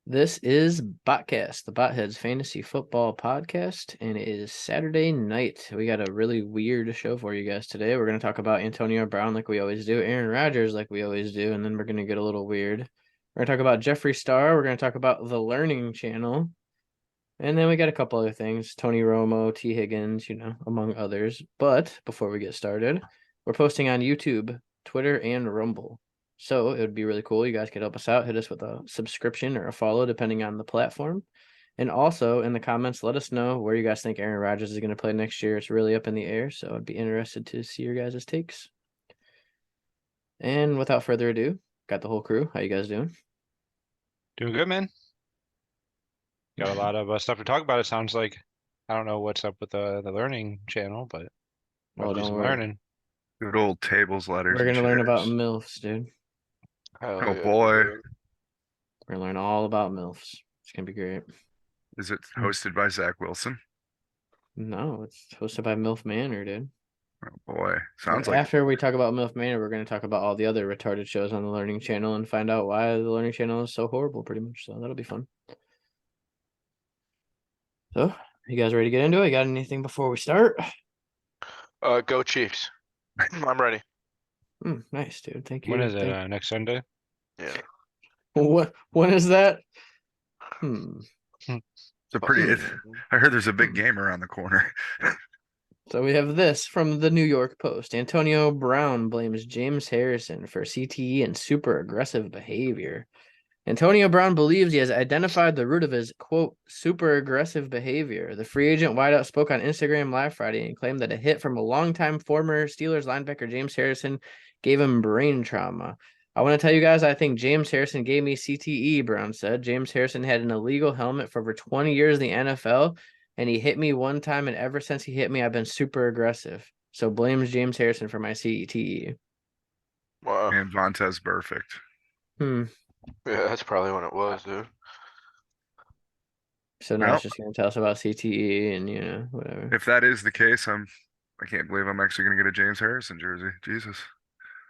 This is BOTCAST, the Botheads Fantasy Football Podcast, and it is Saturday night. We got a really weird show for you guys today. We're going to talk about Antonio Brown like we always do, Aaron Rodgers like we always do, and then we're going to get a little weird. We're going to talk about Jeffree Star. We're going to talk about the Learning Channel, and then we got a couple other things, Tony Romo, T. Higgins, among others. But before we get started, we're posting on YouTube, Twitter, and Rumble. So it would be really cool. You guys could help us out. Hit us with a subscription or a follow, depending on the platform. And also in the comments, let us know where you guys think Aaron Rodgers is going to play next year. It's really up in the air. So I'd be interested to see your guys' takes. And without further ado, got the whole crew. How you guys doing? Doing good, man. Got a lot of stuff to talk about. It sounds like I don't know what's up with the Learning Channel, but Well, we'll do don't some worry. learning. Good old tables, letters. We're going to learn about chairs. MILFs, dude. Oh boy. We're going to learn all about MILFs. It's going to be great. Is it hosted by Zach Wilson? No, it's hosted by MILF Manor, dude. Oh boy. Sounds like after we talk about MILF Manor, we're going to talk about all the other retarded shows on the Learning Channel and find out why the Learning Channel is so horrible, pretty much. So that'll be fun. So, you guys ready to get into it? You got anything before we start? Go Chiefs. I'm ready. Nice, dude. Thank you. When is it? Next Sunday? Yeah. When is that? it's a pretty. I heard there's a big game around the corner. So we have this from the New York Post. Antonio Brown blames James Harrison for CTE and super aggressive behavior. Antonio Brown believes he has identified the root of his, quote, super aggressive behavior. The free agent wideout spoke on Instagram Live Friday and claimed that a hit from a longtime former Steelers linebacker James Harrison gave him brain trauma. I want to tell you guys, I think James Harrison gave me CTE, Brown said. James Harrison had an illegal helmet for over 20 years in the NFL, and he hit me one time, and ever since he hit me, I've been super aggressive. So blames James Harrison for my CTE. Wow. And Vontez perfect. Yeah, that's probably what it was, dude. So now it's just going to tell us about CTE and, whatever. If that is the case, I can't believe I'm actually going to get a James Harrison jersey. Jesus.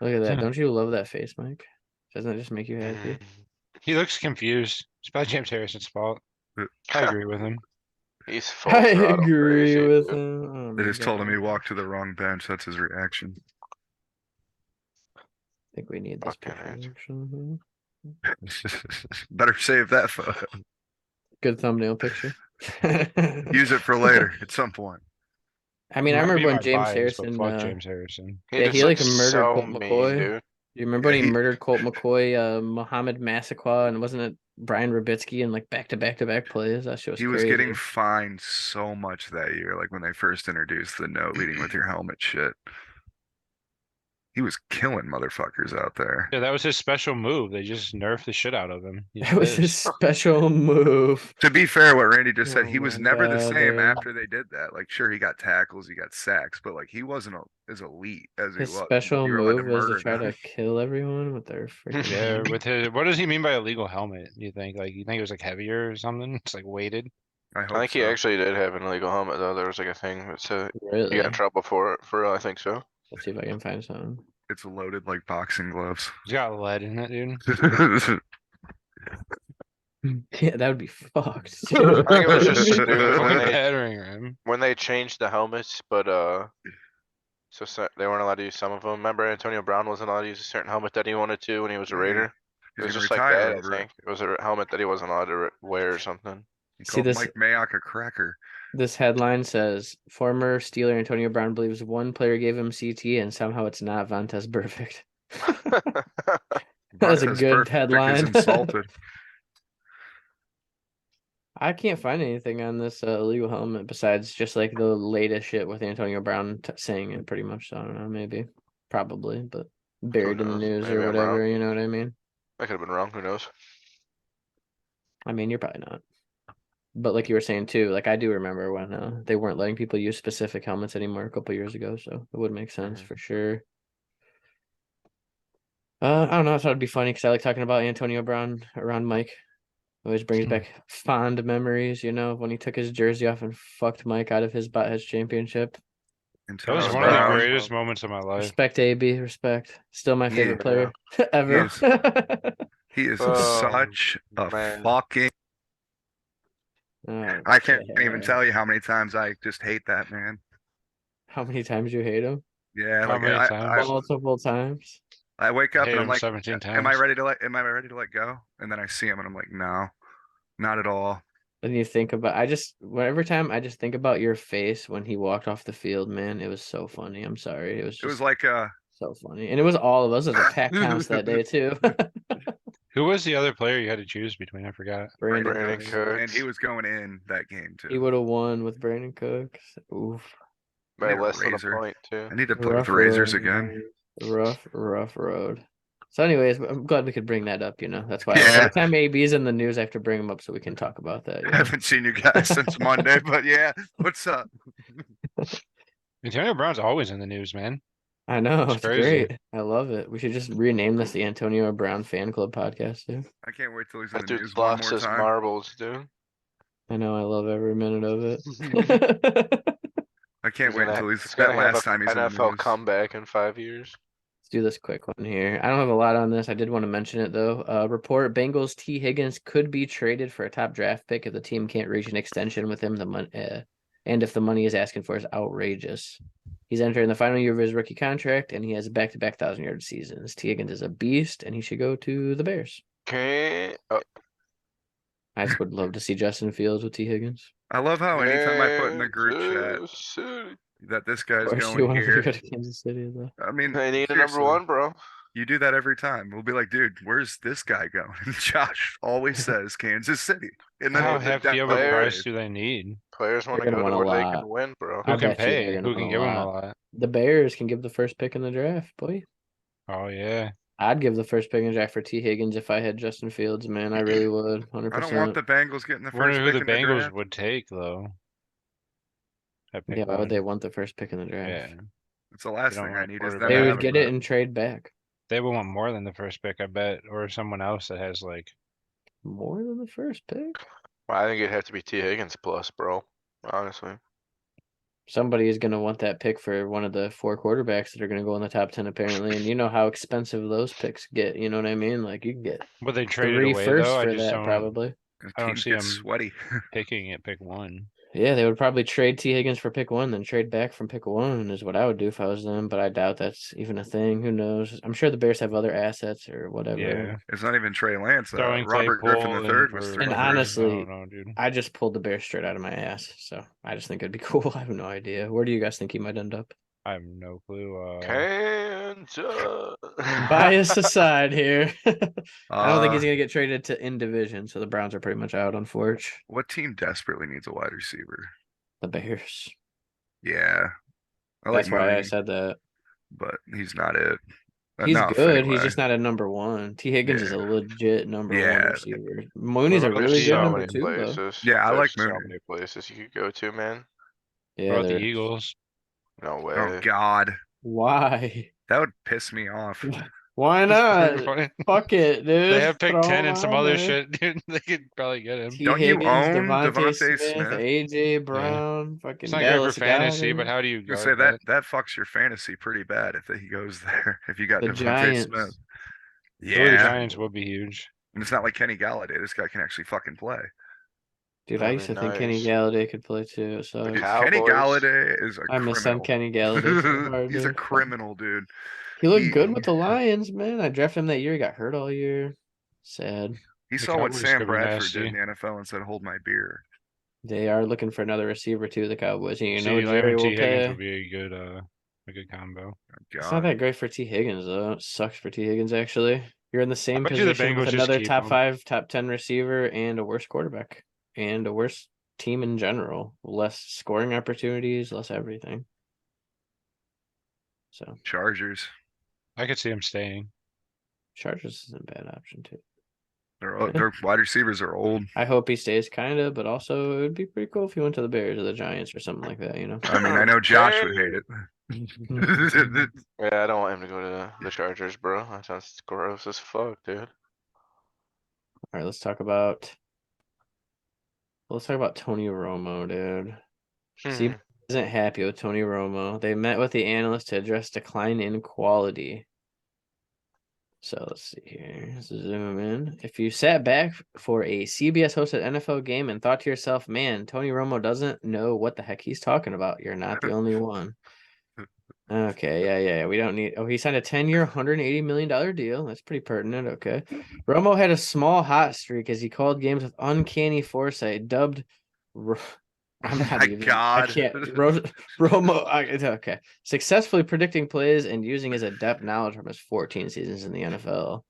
Look at that. Don't you love that face, Mike? Doesn't it just make you happy? He looks confused. It's about James Harrison's fault. I agree with him. He's full I throttle agree crazy, with dude. him. Oh They my just told him he God. walked to the wrong bench. That's his reaction. I think we need this Fucking picture, actually. Better save that photo. Good thumbnail picture. Use it for later at some point. I mean, I Might be remember when my James bias, but Harrison. fuck James Harrison. He Yeah, just he like looks murdered so Colt mean, McCoy. dude. You remember Yeah, when he he- murdered Colt McCoy, Mohammed Massaquoi, and wasn't it Brian Rubitsky in like back-to-back plays? That shit was He was crazy. getting fined so much that year, like when they first introduced the no leading with your helmet shit. He was killing motherfuckers out there. Yeah, that was his special move. They just nerfed the shit out of him. That was his special move. To be fair, what Randy just said, Oh he was my never the God, same dude. after they did that. Like, sure, he got tackles, he got sacks, but like he wasn't as elite as he His was. special You were allowed move was to murder try them. to kill everyone with their freaking. Yeah, with his. What does he mean by illegal helmet? You think it was like heavier or something? It's like weighted. I I hope think he so. actually did have an illegal helmet, though. There was like a thing that said he Really? got in trouble for it. For real, I think so. Let's see if I can find something. It's loaded like boxing gloves. He's got lead in it, dude. Yeah, that would be fucked. I think it was just stupid Fucking battering ram. when they changed the helmets, but so they weren't allowed to use some of them. Remember, Antonio Brown wasn't allowed to use a certain helmet that he wanted to when he was a Yeah, Raider. It He's was gonna just like retire that, over I think. It was a helmet that he wasn't allowed to wear or something. He See called this- Mike Mayock a cracker. This headline says former Steeler Antonio Brown believes one player gave him CT and somehow it's not Vontez perfect. That's a Vontez good Perfect headline. is insulted. I can't find anything on this illegal helmet besides just like the latest shit with Antonio Brown saying it pretty much. So I don't know, maybe, probably, but buried in the knows? news Maybe or I'm whatever. wrong. You know what I mean? I could have been wrong. Who knows? I mean, you're probably not. But like you were saying too, like I do remember when they weren't letting people use specific helmets anymore a couple years ago, so it would make sense for sure. I don't know. I thought it'd be funny because I like talking about Antonio Brown around Mike. Always brings back fond memories, when he took his jersey off and fucked Mike out of his Buttheads championship. That was one of the greatest moments of my life. Respect, AB. Respect. Still my favorite player ever. He is Oh, such a man. fucking. Oh, I can't even yeah. tell you how many times I just hate that man. How many times you hate him? Yeah, How like many I, times? Multiple times. I wake up Hate and I'm him like, 17 am I times. ready to let go? And then I see him and I'm like, no, not at all. And you think about, every time I just think about your face when he walked off the field, man, it was so funny. I'm sorry. It was It was just like so funny. And it was all of us. It was a packed house that day, too. Who was the other player you had to choose between? I forgot. Brandon Brandon Cooks. Cooks. and he was going in that game He too. would have won with Brandon Cooks. Oof. I By need a less than a razor. point, too. I need to play with Rough razors road. again. Rough road. So anyways, I'm glad we could bring that up, That's why Yeah. every time AB is in the news, I have to bring him up so we can talk about that. I haven't seen you guys since Monday, but yeah, what's up? Antonio Brown's always in the news, man. I know, It's it's crazy. great. I love it. We should just rename this the Antonio Brown Fan Club podcast, too. I can't wait till he's in That the dude news one lost more his time. marbles, dude. I know, I love every minute of it. I can't wait until He's he's gonna that have last a time he's in the NFL news. comeback in 5 years. Let's do this quick one here. I don't have a lot on this. I did want to mention it though. Report Bengals T. Higgins could be traded for a top draft pick if the team can't reach an extension with him. And if the money he's asking for is outrageous. He's entering the final year of his rookie contract, and he has back-to-back 1,000-yard seasons. T. Higgins is a beast, and he should go to the Bears. Okay. Oh, I just would love to see Justin Fields with T. Higgins. I love how anytime I put in the group chat Kansas City. that this Of guy's course, you going want to here. go to Kansas City though. I mean, They need a number seriously, one, bro. you do that every time. We'll be like, dude, where's this guy going? And Josh always says Kansas City. And then How the hefty of a Player- price do they need? Players want to They're go gonna to want a where they lot. can win, bro. I Who can bet you they're pay? gonna Who want can a give them a lot. lot? The Bears can give the first pick in the draft, boy. Oh yeah. I'd give the first pick in the draft for T. Higgins if I had Justin Fields, man. I really would, 100%. I don't want the Bengals getting the I wonder first who pick the in the Bengals draft. would take though. At pick Yeah, why would one. they want the first pick in the draft? Yeah. It's the last You don't thing I want need is quarterback. them They to would have get a it and trade back. They would want more than the first pick, I bet, or someone else that has like. More than the first pick? Well, I think it'd have to be T. Higgins plus, bro. Honestly. Somebody is going to want that pick for one of the 4 quarterbacks that are going to go in the top 10, apparently. And you know how expensive those picks get. You know what I mean? Like, you can get Would they trade it 3 away firsts though? I for just that, don't. probably. The I don't teams see get them sweaty. picking at pick one. Yeah, they would probably trade T. Higgins for pick 1, then trade back from pick 1 is what I would do if I was them. But I doubt that's even a thing. Who knows? I'm sure the Bears have other assets or whatever. Yeah. It's not even Trey Lance. Throwing Robert Griffin Claypool III was or 3 And firsts. honestly, I don't know, dude. I just pulled the Bears straight out of my ass. So I just think it'd be cool. I have no idea. Where do you guys think he might end up? I have no clue. Kansas. Bias aside here. I don't think he's Uh, gonna get traded to in division, so the Browns are pretty much out, unfortunately. what team desperately needs a wide receiver? The Bears. Yeah, I like That's why I Mooney, said that. but he's not it. He's Enough good. He's anyway. just not a number 1. T. Higgins is Yeah. a legit number 1 Yeah. receiver. Mooney's a about really the good so number many 2, though. places. Yeah, I There's like so Mooney. many places you could go to, man. What Yeah, about the they're. Eagles? No way. Oh God, Why? that would piss me off. Why not? Fuck it, dude. They have pick Throw 10 him and some on other there. shit, dude. They could probably get him. T. Don't you Higgins, own Devontae Devontae Smith, Smith? AJ Brown, fucking It's not great Dallas for fantasy, Goedert. but how do you I was guard gonna say that? that fucks your fantasy pretty bad if he goes there. If you got The Devontae Smith, Giants. Or the yeah, Giants would be huge. and it's not like Kenny Galladay. This guy can actually fucking play. Dude, I That'd used be to think Kenny nice. Galladay could play too. So Dude, Cowboys. Kenny Galladay is a I miss some criminal. Kenny Galladay so hard, He's a dude. criminal, dude. He looked He good with the Lions, man. I drafted him that year. He got hurt all year. Sad. he The saw what Cowboys Sam could be Bradford did nasty. in the NFL and said, "Hold my beer." They are looking for another receiver too, the Cowboys. And you know See, Lamb Jerry and will T. Higgins pay. would be a good combo. Oh, It's not God, that great for T. Higgins though. It sucks for T. Higgins actually. You're in the same bet you the position with Bengals just another keep top him. 5, top 10 receiver and a worse quarterback and a worse team in general. Less scoring opportunities, less everything. So Chargers. I could see him staying. Chargers isn't a bad option too. Their wide receivers are old. I hope he stays kinda, but also it would be pretty cool if he went to the Bears or the Giants or something like that, you know. I mean, I know Josh would hate it. Yeah, I don't want him to go to the Chargers, bro. That sounds gross as fuck, dude. All right, let's talk about Tony Romo, dude. See, Hmm. isn't happy with Tony Romo. They met with the analyst to address decline in quality. So let's see here. Zoom in. If you sat back for a CBS hosted NFL game and thought to yourself, man, Tony Romo doesn't know what the heck he's talking about, you're not the only one. Okay, yeah. We don't need. Oh, he signed a 10-year, $180 million deal. That's pretty pertinent. Okay. Romo had a small hot streak as he called games with uncanny foresight, dubbed. I'm not My even. God. I can't. Romo. Okay. Successfully predicting plays and using his adept knowledge from his 14 seasons in the NFL.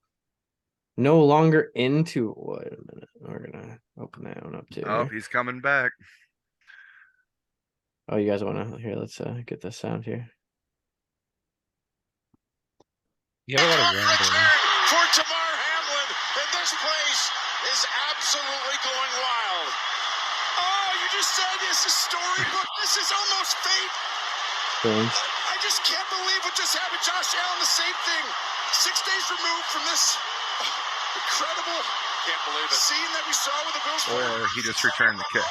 No longer into. Wait a minute. We're gonna open that one up too. Oh, he's coming back. Oh, you guys want to? Here, let's get this sound here. You have a lot of rambling. For Tamar Hamlin, and this place is absolutely going wild. Oh, you just said this is storybook. This is almost fate. Strange. I just can't believe what just happened. Josh Allen, the same thing. 6 days removed from this incredible can't believe it. Scene that we saw with the Bills. Or he just returned the kick.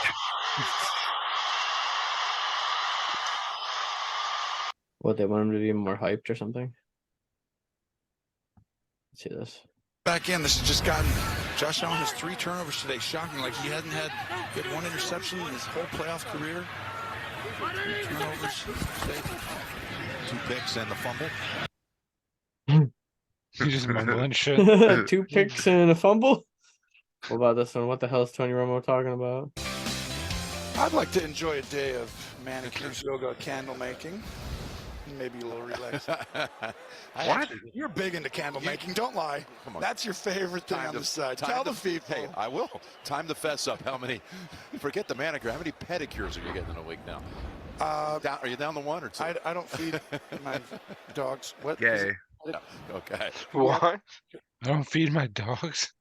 What, they want him to be more hyped or something? Let's see this. Back in, this has just gotten. Josh Allen has 3 turnovers today. Shocking, like he had 1 interception in his whole playoff career. 3 turnovers today. 2 picks and the fumble. You just mumbling shit. 2 picks and a fumble. What about this one? What the hell is Tony Romo talking about? I'd like to enjoy a day of manicures, yoga, candle making. Maybe a little relaxed. What? You're big into candle making, don't lie. Come on. That's your favorite thing on the side. Tell the people. Hey, I will. Time to fess up. How many? Forget the manicure. How many pedicures are you getting in a week now? Are you down to 1 or 2? I don't feed my dogs. What? Gay. Yeah, okay. What? I don't feed my dogs.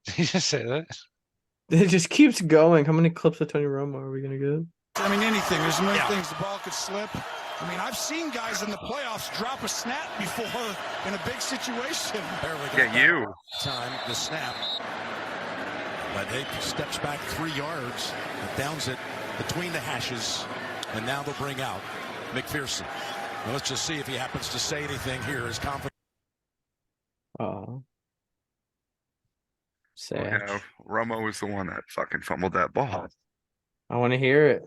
Did you just say that? It just keeps going. How many clips of Tony Romo are we gonna get? I mean, anything. There's many things. The ball could slip. I mean, I've seen guys in the playoffs drop a snap before in a big situation. Yeah, you. Time, the snap. But he steps back 3 yards, downs it between the hashes, and now they'll bring out McPherson. Well, let's just see if he happens to say anything here. His confidence. Oh, Oh, sad. yeah, Romo was the one that fucking fumbled that ball. I want to hear it.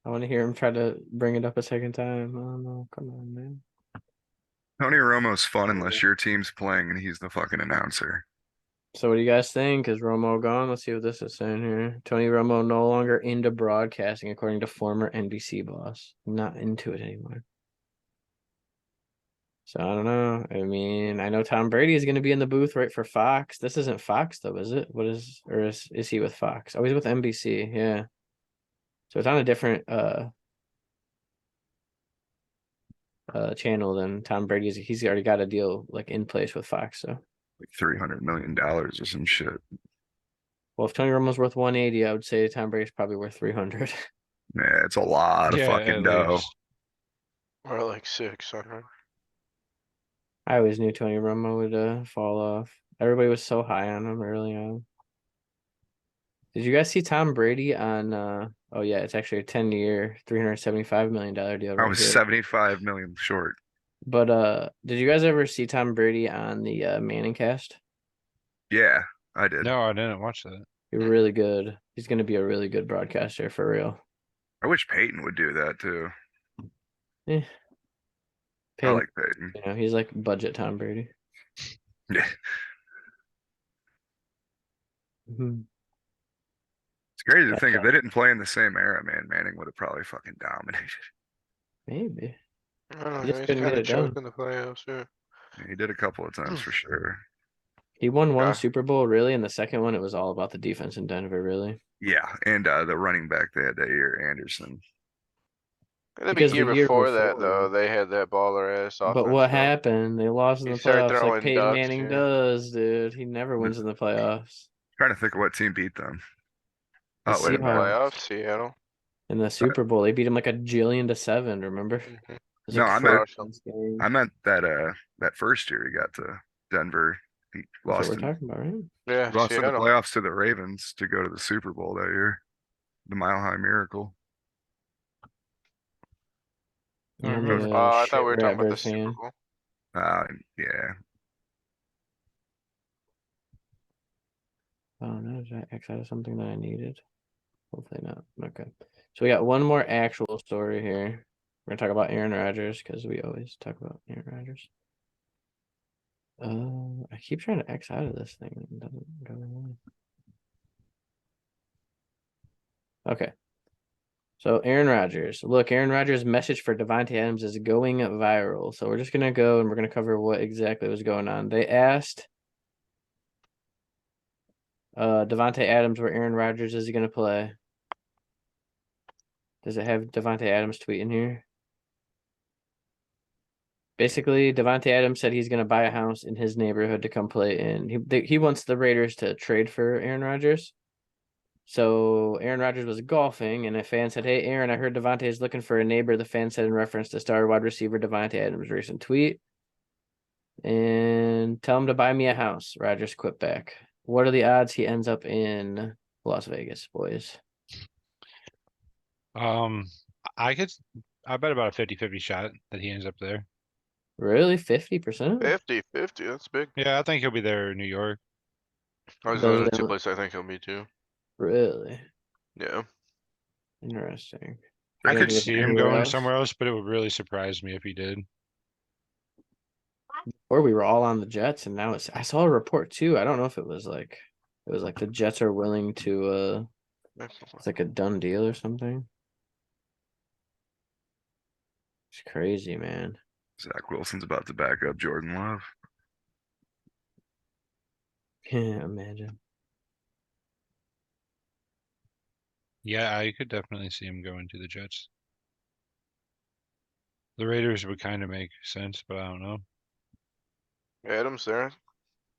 I want to hear him try to bring it up a second time. Oh no, come on, man. Tony Romo's fun unless your team's playing and he's the fucking announcer. So what do you guys think? Is Romo gone? Let's see what this is saying here. Tony Romo no longer into broadcasting, according to former NBC boss. Not into it anymore. So I don't know. I mean, I know Tom Brady is going to be in the booth, right, for Fox. This isn't Fox though, is it? What is, or is he with Fox? Oh, he's with NBC. Yeah. So it's on a different channel than Tom Brady's. He's already got a deal like in place with Fox. So Like $300 million or some shit. well, if Tony Romo's worth 180, I would say Tom Brady's probably worth 300. Yeah, it's a lot of fucking at dough. least. Or like 600. I always knew Tony Romo would fall off. Everybody was so high on him early on. Did you guys see Tom Brady on oh yeah, it's actually a 10-year, $375 million deal I right was here. 75 million short. But did you guys ever see Tom Brady on the Manning cast? Yeah, I did. No, I didn't watch that. He's really good. He's gonna be a really good broadcaster for real. I wish Peyton would do that too. Yeah. I Peyton, like Peyton. you know, he's like budget Tom Brady. Yeah. Mhm. It's crazy to Yeah, think yeah. if they didn't play in the same era, man, Manning would have probably fucking dominated. Maybe. I don't know, He just he's couldn't get kind of it done. choked in the playoffs, yeah. Yeah, he did a couple of times for sure. He won one Yeah. Super Bowl, really, and the second one, it was all about the defense in Denver, really. Yeah, and the running back they had that year, Anderson. The Because year the year before that, before- though, they had that baller ass offense. But what though. happened? They lost in He the started playoffs like throwing Peyton ducks, Manning yeah. does, dude. He never wins in the playoffs. Trying to think of what team beat them. The Oh, wait a minute. Seahawks. Playoffs, Seattle. In the Super Bowl, they beat him like 1,000,000,000 to 7, remember? It Mhm. was No, a I meant- close game. I meant that first year he got to Denver. He That's what lost, we're talking about, right? Yeah, lost in the Seattle. playoffs to the Ravens to go to the Super Bowl that year. The Mile High Miracle. I'm remember. a I thought we were shit talking about the Ratbird Super fan. Bowl. Yeah. Oh no, did I X out of something that I needed? Hopefully not. Okay. So we got one more actual story here. We're gonna talk about Aaron Rodgers because we always talk about Aaron Rodgers. I keep trying to X out of this thing and it doesn't go away. Okay. So Aaron Rodgers. Look, Aaron Rodgers' message for Davante Adams is going viral. So we're just gonna go and we're gonna cover what exactly was going on. They asked Davante Adams where Aaron Rodgers is gonna play. Does it have Davante Adams tweet in here? Basically, Davante Adams said he's gonna buy a house in his neighborhood to come play in. He wants the Raiders to trade for Aaron Rodgers. So Aaron Rodgers was golfing, and a fan said, "Hey, Aaron, I heard Davante is looking for a neighbor." The fan said in reference to star wide receiver Davante Adams' recent tweet. And tell him to buy me a house. Rodgers quit back. What are the odds he ends up in Las Vegas, boys? I bet about a 50-50 shot that he ends up there. Really? 50%? 50-50, that's big. Yeah, I think he'll be there in New York. Those Those are are the the two only- places I think he'll be too. Really? Yeah. Interesting. I You could think see it's him anywhere going else? somewhere else, but it would really surprise me if he did. Or we were all on the Jets, and now I saw a report too. I don't know if it was like the Jets are willing to it's like a done deal or something. It's crazy, man. Zach Wilson's about to back up Jordan Love. Can't imagine. Yeah, I could definitely see him going to the Jets. The Raiders would kind of make sense, but I don't know. Adams there.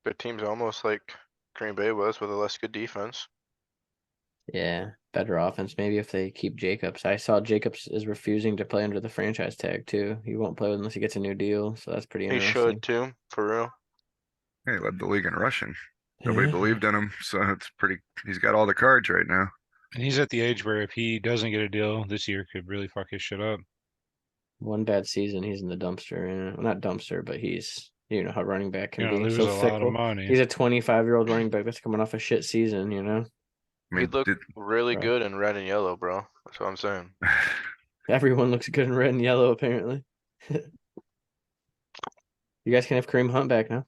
Their team's almost like Green Bay was with a less good defense. Yeah, better offense maybe if they keep Jacobs. I saw Jacobs is refusing to play under the franchise tag too. He won't play unless he gets a new deal, so that's pretty He interesting. should too, for real. Hey, he led the league in rushing. Nobody Yeah. believed in him, so it's pretty. He's got all the cards right now. And he's at the age where if he doesn't get a deal this year, could really fuck his shit up. One bad season, he's in the dumpster. Well, not dumpster, but he's how running back can You're gonna be lose so a lot of fickle. money. He's a 25-year-old running back that's coming off a shit season. I He mean, looked really Bro. good in red and yellow, bro. That's what I'm saying. Everyone looks good in red and yellow apparently. You guys can have Kareem Hunt back now.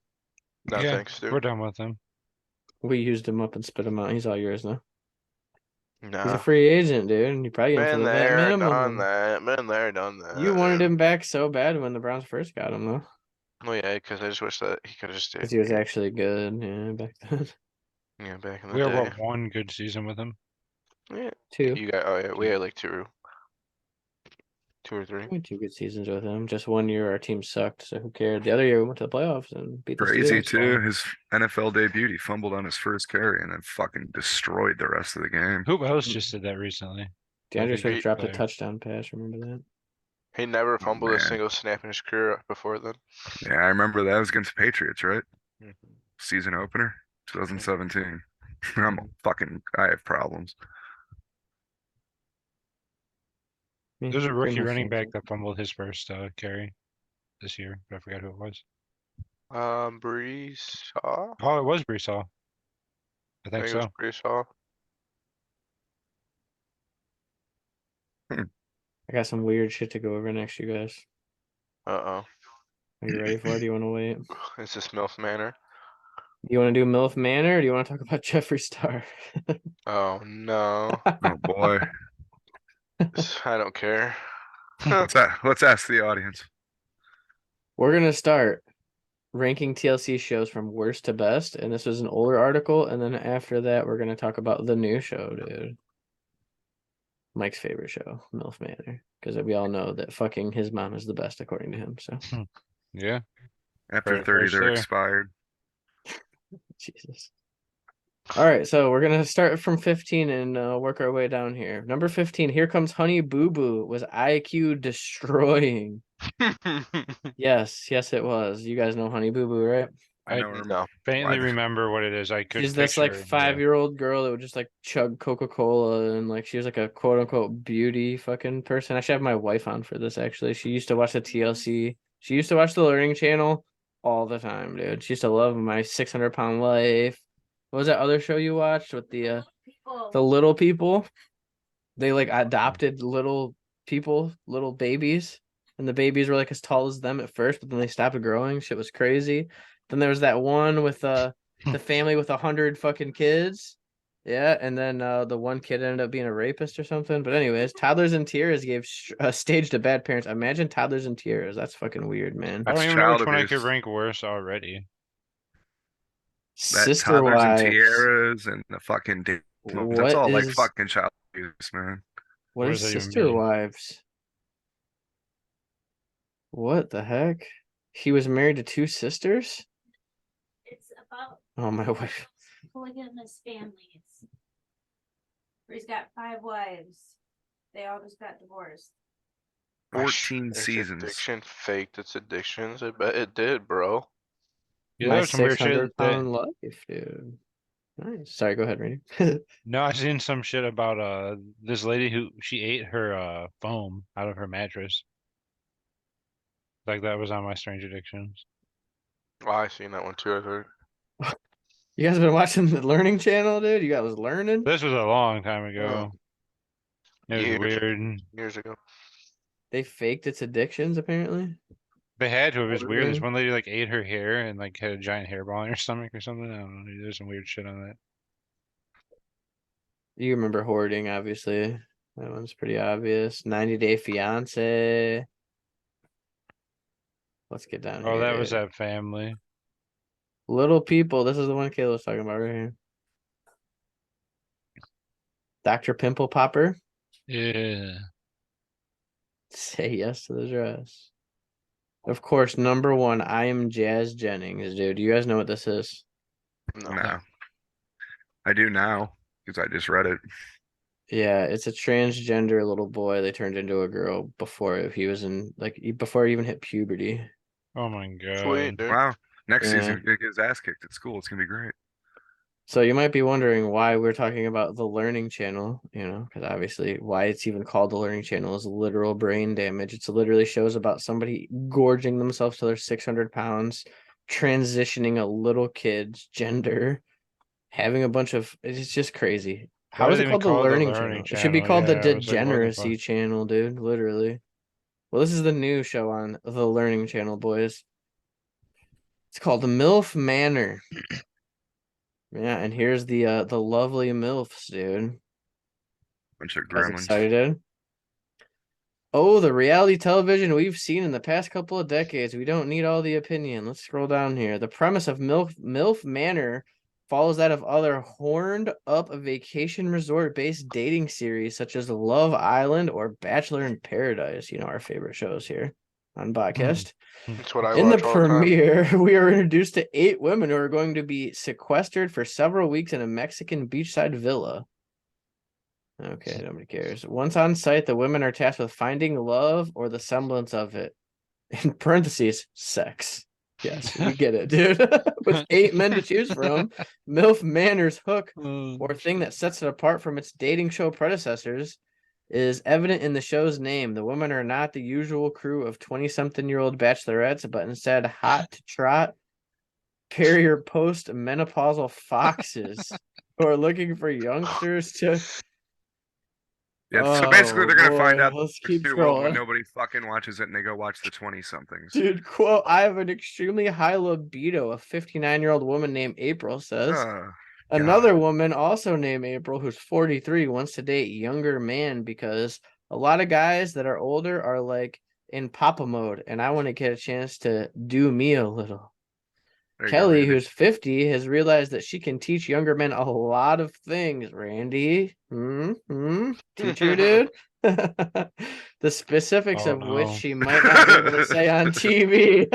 No, Yeah, thanks, dude. we're done with him. We used him up and spit him out. He's all yours now. He's a Nah. free agent, dude. And you probably get him for Been the vet there, minimum. done that. Been there, done that. You wanted dude. him back so bad when the Browns first got him, though, Well, yeah, because I just wish that he could have just stayed. because he was actually good. Yeah, back then. Yeah, back in the We had day. what, one good season with him. Yeah. Two. You got, oh yeah, we had like two or three. We had 2 good seasons with him. Just 1 year our team sucked, so who cared? The other year we went to the playoffs and beat the Crazy Steelers. too. His NFL debut, he fumbled on his first carry and then fucking destroyed the rest of the game. Who else just did that recently? DeAndre Like a Swift great dropped a player. touchdown pass. Remember that? He never fumbled a man. single snap in his career before then. Yeah, I remember that was against the Patriots, right? Mhm. Season opener, 2017. I have problems. Yeah, There's a Kareem rookie Hunt's running same back thing. that fumbled his first carry this year, but I forgot who it was. Brees Hall? Oh, it was Brees Hall. I I think think it so. was Brees Hall. I got some weird shit to go over next, you guys. Uh-oh. Are you ready for it? Do you want to wait? Is this MILF Manor? Do you want to do MILF Manor or do you want to talk about Jeffree Star? Oh no. Oh boy. I don't care. Let's ask the audience. We're going to start ranking TLC shows from worst to best. And this was an older article. And then after that, we're going to talk about the new show, dude. Mike's favorite show, MILF Manor. Because we all know that fucking his mom is the best, according to him. So, Yeah. After Right, 30, first they're there. expired. Jesus. All right, so we're going to start from 15 and work our way down here. Number 15, Here Comes Honey Boo Boo, was IQ destroying. Yes, it was. You guys know Honey Boo Boo, right? I know. No. Faintly Why- remember what it is. I could She's this like picture it, yeah. 5-year-old girl that would just like chug Coca-Cola and like she was like a quote unquote beauty fucking person. I should have my wife on for this actually. She used to watch the TLC. She used to watch the Learning Channel all the time, dude. She used to love My 600 Pound Life. What was that other show you watched with the little people? They like adopted little people, little babies, and the babies were like as tall as them at first, but then they stopped growing. Shit was crazy. Then there was that one with the family with 100 fucking kids. Yeah, and then the one kid ended up being a rapist or something. But anyways, Toddlers in Tears staged to bad parents. Imagine Toddlers in Tears. That's fucking weird, man. I don't That's even know which child one I could abuse. rank worse already. That Sister toddlers and wives. tiaras and the fucking that's all like What fucking child abuse, man. what does is that even Sister mean? Wives? What the heck? He was married to 2 sisters? It's about Oh my wife. polygamous families. Where he's got 5 wives. They all just got divorced. 14 Is seasons. addiction faked its addictions? I bet it did, bro. Yeah, My there was some weird shit 600-pound life, dude. Nice. Sorry, go ahead, Randy. No, I seen some shit about this lady who she ate her foam out of her mattress. Like that was on my Strange Addictions. Oh, I seen that one too, I heard. You guys been watching the Learning Channel, dude? You guys was learning? This was a long time ago. It was Years. weird. Years ago. They faked its addictions, apparently. They had to. It was weird. This Hoarding. one lady like ate her hair and like had a giant hairball in her stomach or something. I don't know. There's some weird shit on that. You remember hoarding, obviously. That one's pretty obvious. 90 Day Fiance. Let's get down Oh, here. that was that family. Little People. This is the one Kayla was talking about right here. Dr. Pimple Popper. Yeah. Say yes to the dress. Of course, number 1, I Am Jazz Jennings, dude. Do you guys know what this is? No. No. I do now because I just read it. Yeah, it's a transgender little boy they turned into a girl before he was in before he even hit puberty. Oh my god. Sweet, dude. Wow. Next Yeah. season, he get his ass kicked at school. It's gonna be great. So you might be wondering why we're talking about the Learning Channel, because obviously why it's even called the Learning Channel is literal brain damage. It's literally shows about somebody gorging themselves to their 600 pounds, transitioning a little kid's gender, having a bunch of, it's just crazy. Why How do is they it even called the call it the Learning Learning Channel? It should be Channel? called the Yeah, I was like, what the Degeneracy fuck? Channel, dude, literally. Well, this is the new show on the Learning Channel, boys. It's called the MILF Manor. Yeah, and here's the lovely MILFs, dude. Bunch of Guys gremlins. excited? Oh, the reality television we've seen in the past couple of decades. We don't need all the opinion. Let's scroll down here. The premise of MILF Manor follows that of other horned up vacation resort based dating series such as Love Island or Bachelor in Paradise. Our favorite shows here on BOTCAST. That's what I In the watch all the time. premiere, we are introduced to 8 women who are going to be sequestered for several weeks in a Mexican beachside villa. Okay, nobody cares. Once on site, the women are tasked with finding love or the semblance of it. In parentheses, sex. Yes, we get it, dude. With 8 men to choose from, MILF Manor's hook, or thing that sets it apart from its dating show predecessors, is evident in the show's name. The women are not the usual crew of 20-something-year-old bachelorettes, but instead hot to trot, carrier post-menopausal foxes who are looking for youngsters to... Yeah, so basically they're gonna find boy, out let's they're keep too old when scrolling. nobody fucking watches it and they go watch the 20-somethings. Dude, quote, I have an extremely high libido, a 59-year-old woman named April says. Another woman, also named April, who's 43, wants to date younger man because a lot of guys that are older are like in papa mode, and I want to get a chance to do me a little. There you go, Kelly, Randy. who's 50, has realized that she can teach younger men a lot of things. Randy, teacher, dude. The specifics Oh, of which no. she might not be able to say on TV.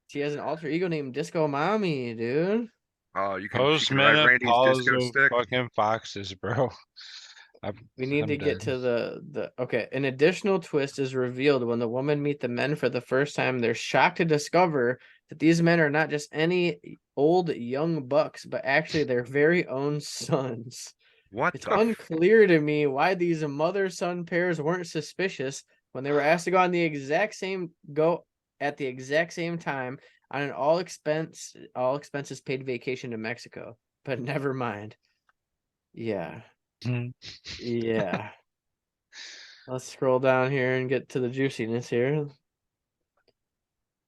She has an alter ego named Disco Mommy, dude. Oh, she can ride Randy's disco Post-menopausal stick. fucking foxes, bro. We need to get to the okay. An additional twist is revealed when the women meet the men for the first time. They're shocked to discover that these men are not just any old young bucks, but actually their very own sons. What It's the unclear to me why these mother-son pairs weren't suspicious when they were asked to go at the exact same time on an all expenses paid vacation to Mexico. But never mind. Yeah. Yeah. Let's scroll down here and get to the juiciness here.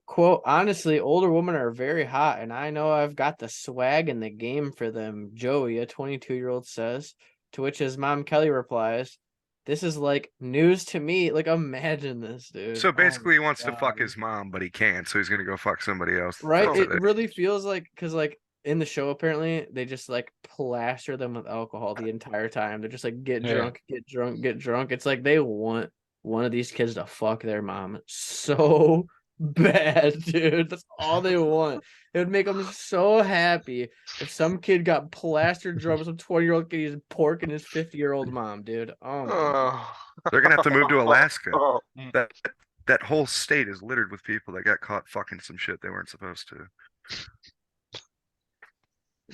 Quote, honestly, older women are very hot, and I know I've got the swag and the game for them, Joey, a 22-year-old says, to which his mom Kelly replies, this is like news to me. Like, imagine this, dude. So Oh basically, he my wants to fuck God. his mom, but he can't, so he's gonna go fuck somebody else. Right? That's It it. really feels like, because, like, in the show, apparently, they just, like, plaster them with alcohol the entire time. They're just like, get Yeah. drunk, get drunk, get drunk. It's like they want one of these kids to fuck their mom so bad, dude. That's all they want. It would make them so happy if some kid got plastered drunk, some 20-year-old kid eating pork and his 50-year-old mom, dude. Oh my God. They're gonna have to move to Alaska. Oh, That whole state is littered with people that got caught fucking some shit they weren't supposed to.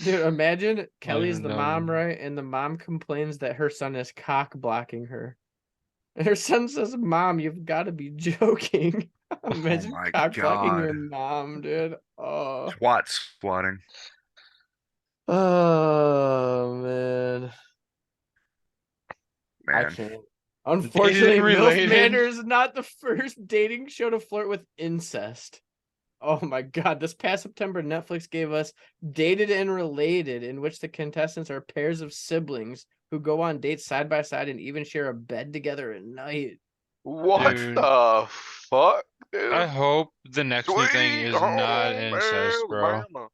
Dude, imagine Kelly's the even mom, know. right? And the mom complains that her son is cock blocking her. And her son says, Mom, you've got to be joking. Imagine my cock blocking your God. mom, dude. Oh. Swatting. Oh, man. I Man. can't. Unfortunately, MILF related? Manor is not the first dating show to flirt with incest. Oh my God, this past September, Netflix gave us Dated and Related, in which the contestants are pairs of siblings who go on dates side by side and even share a bed together at night. what Dude. the fuck, dude? I hope the next new thing Sweet is not home incest, bro. Alabama.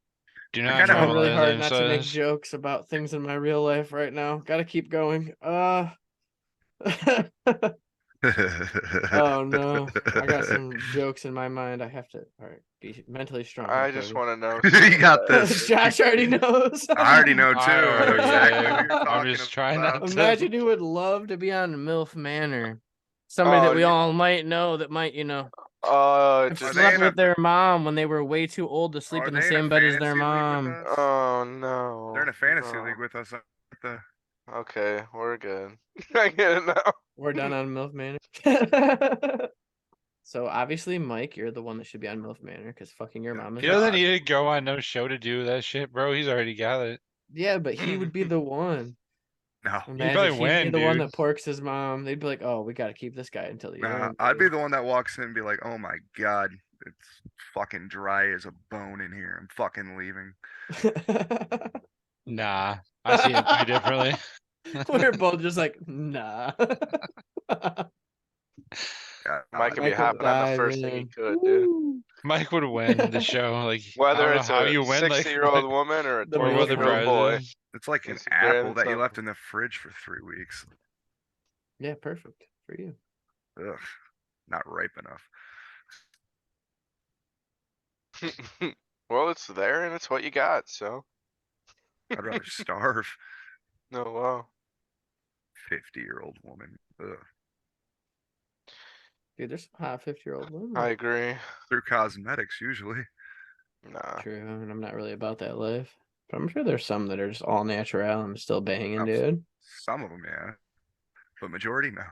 Do I not kinda Trying hope- really normalize hard not to make incest. jokes about things in my real life right now. Gotta keep going. Oh no, I got some jokes in my mind. I have to, all right, be mentally strong. I here, just Cody. want to know. You got this. Josh already knows. I already know too. I I know already exactly did. what you're I'm talking just trying about. not to. Imagine who would love to be on MILF Manor. Somebody that Oh, we you- all might know that might, have just, slept in with a- their mom when they were way too old to sleep Are in the they in a same bed as their fantasy league with mom. us? oh no. They're in a fantasy no. league with us. Aren't they? Okay, we're good. I get it now. We're done on MILF Manor. So obviously, Mike, you're the one that should be on MILF Manor because fucking your mom is. He doesn't God. need to go on no show to do that shit, bro. He's already got it. Yeah, but he would be the one. No. Imagine probably he'd be win, the one dude. that porks his mom. They'd be like, "Oh, we got to keep this guy until the Nah, end." I'd be the one that walks in and be like, "Oh my God, it's fucking dry as a bone in here. I'm fucking leaving." Nah, I see it pretty differently. We're both just like, nah. Yeah, Mike could be Michael hopping on the dive first thing he in. could, dude. Mike would win the show. Like I Whether don't it's know how a you win, like 60-year-old woman or a The or what the 20-year-old prize boy. is. It's like an It's grand apple that you something. left in the fridge for 3 weeks. Yeah, perfect for you. Ugh, not ripe enough. Well, it's there and it's what you got, so. I'd rather starve. No, wow. 50-year-old woman. Ugh. Dude, there's some hot 50-year-old women. I agree. Through cosmetics, usually. Nah. True, and I'm not really about that life. But I'm sure there's some that are just all natural and still banging, Abs- dude. Some of them, yeah. But majority, no.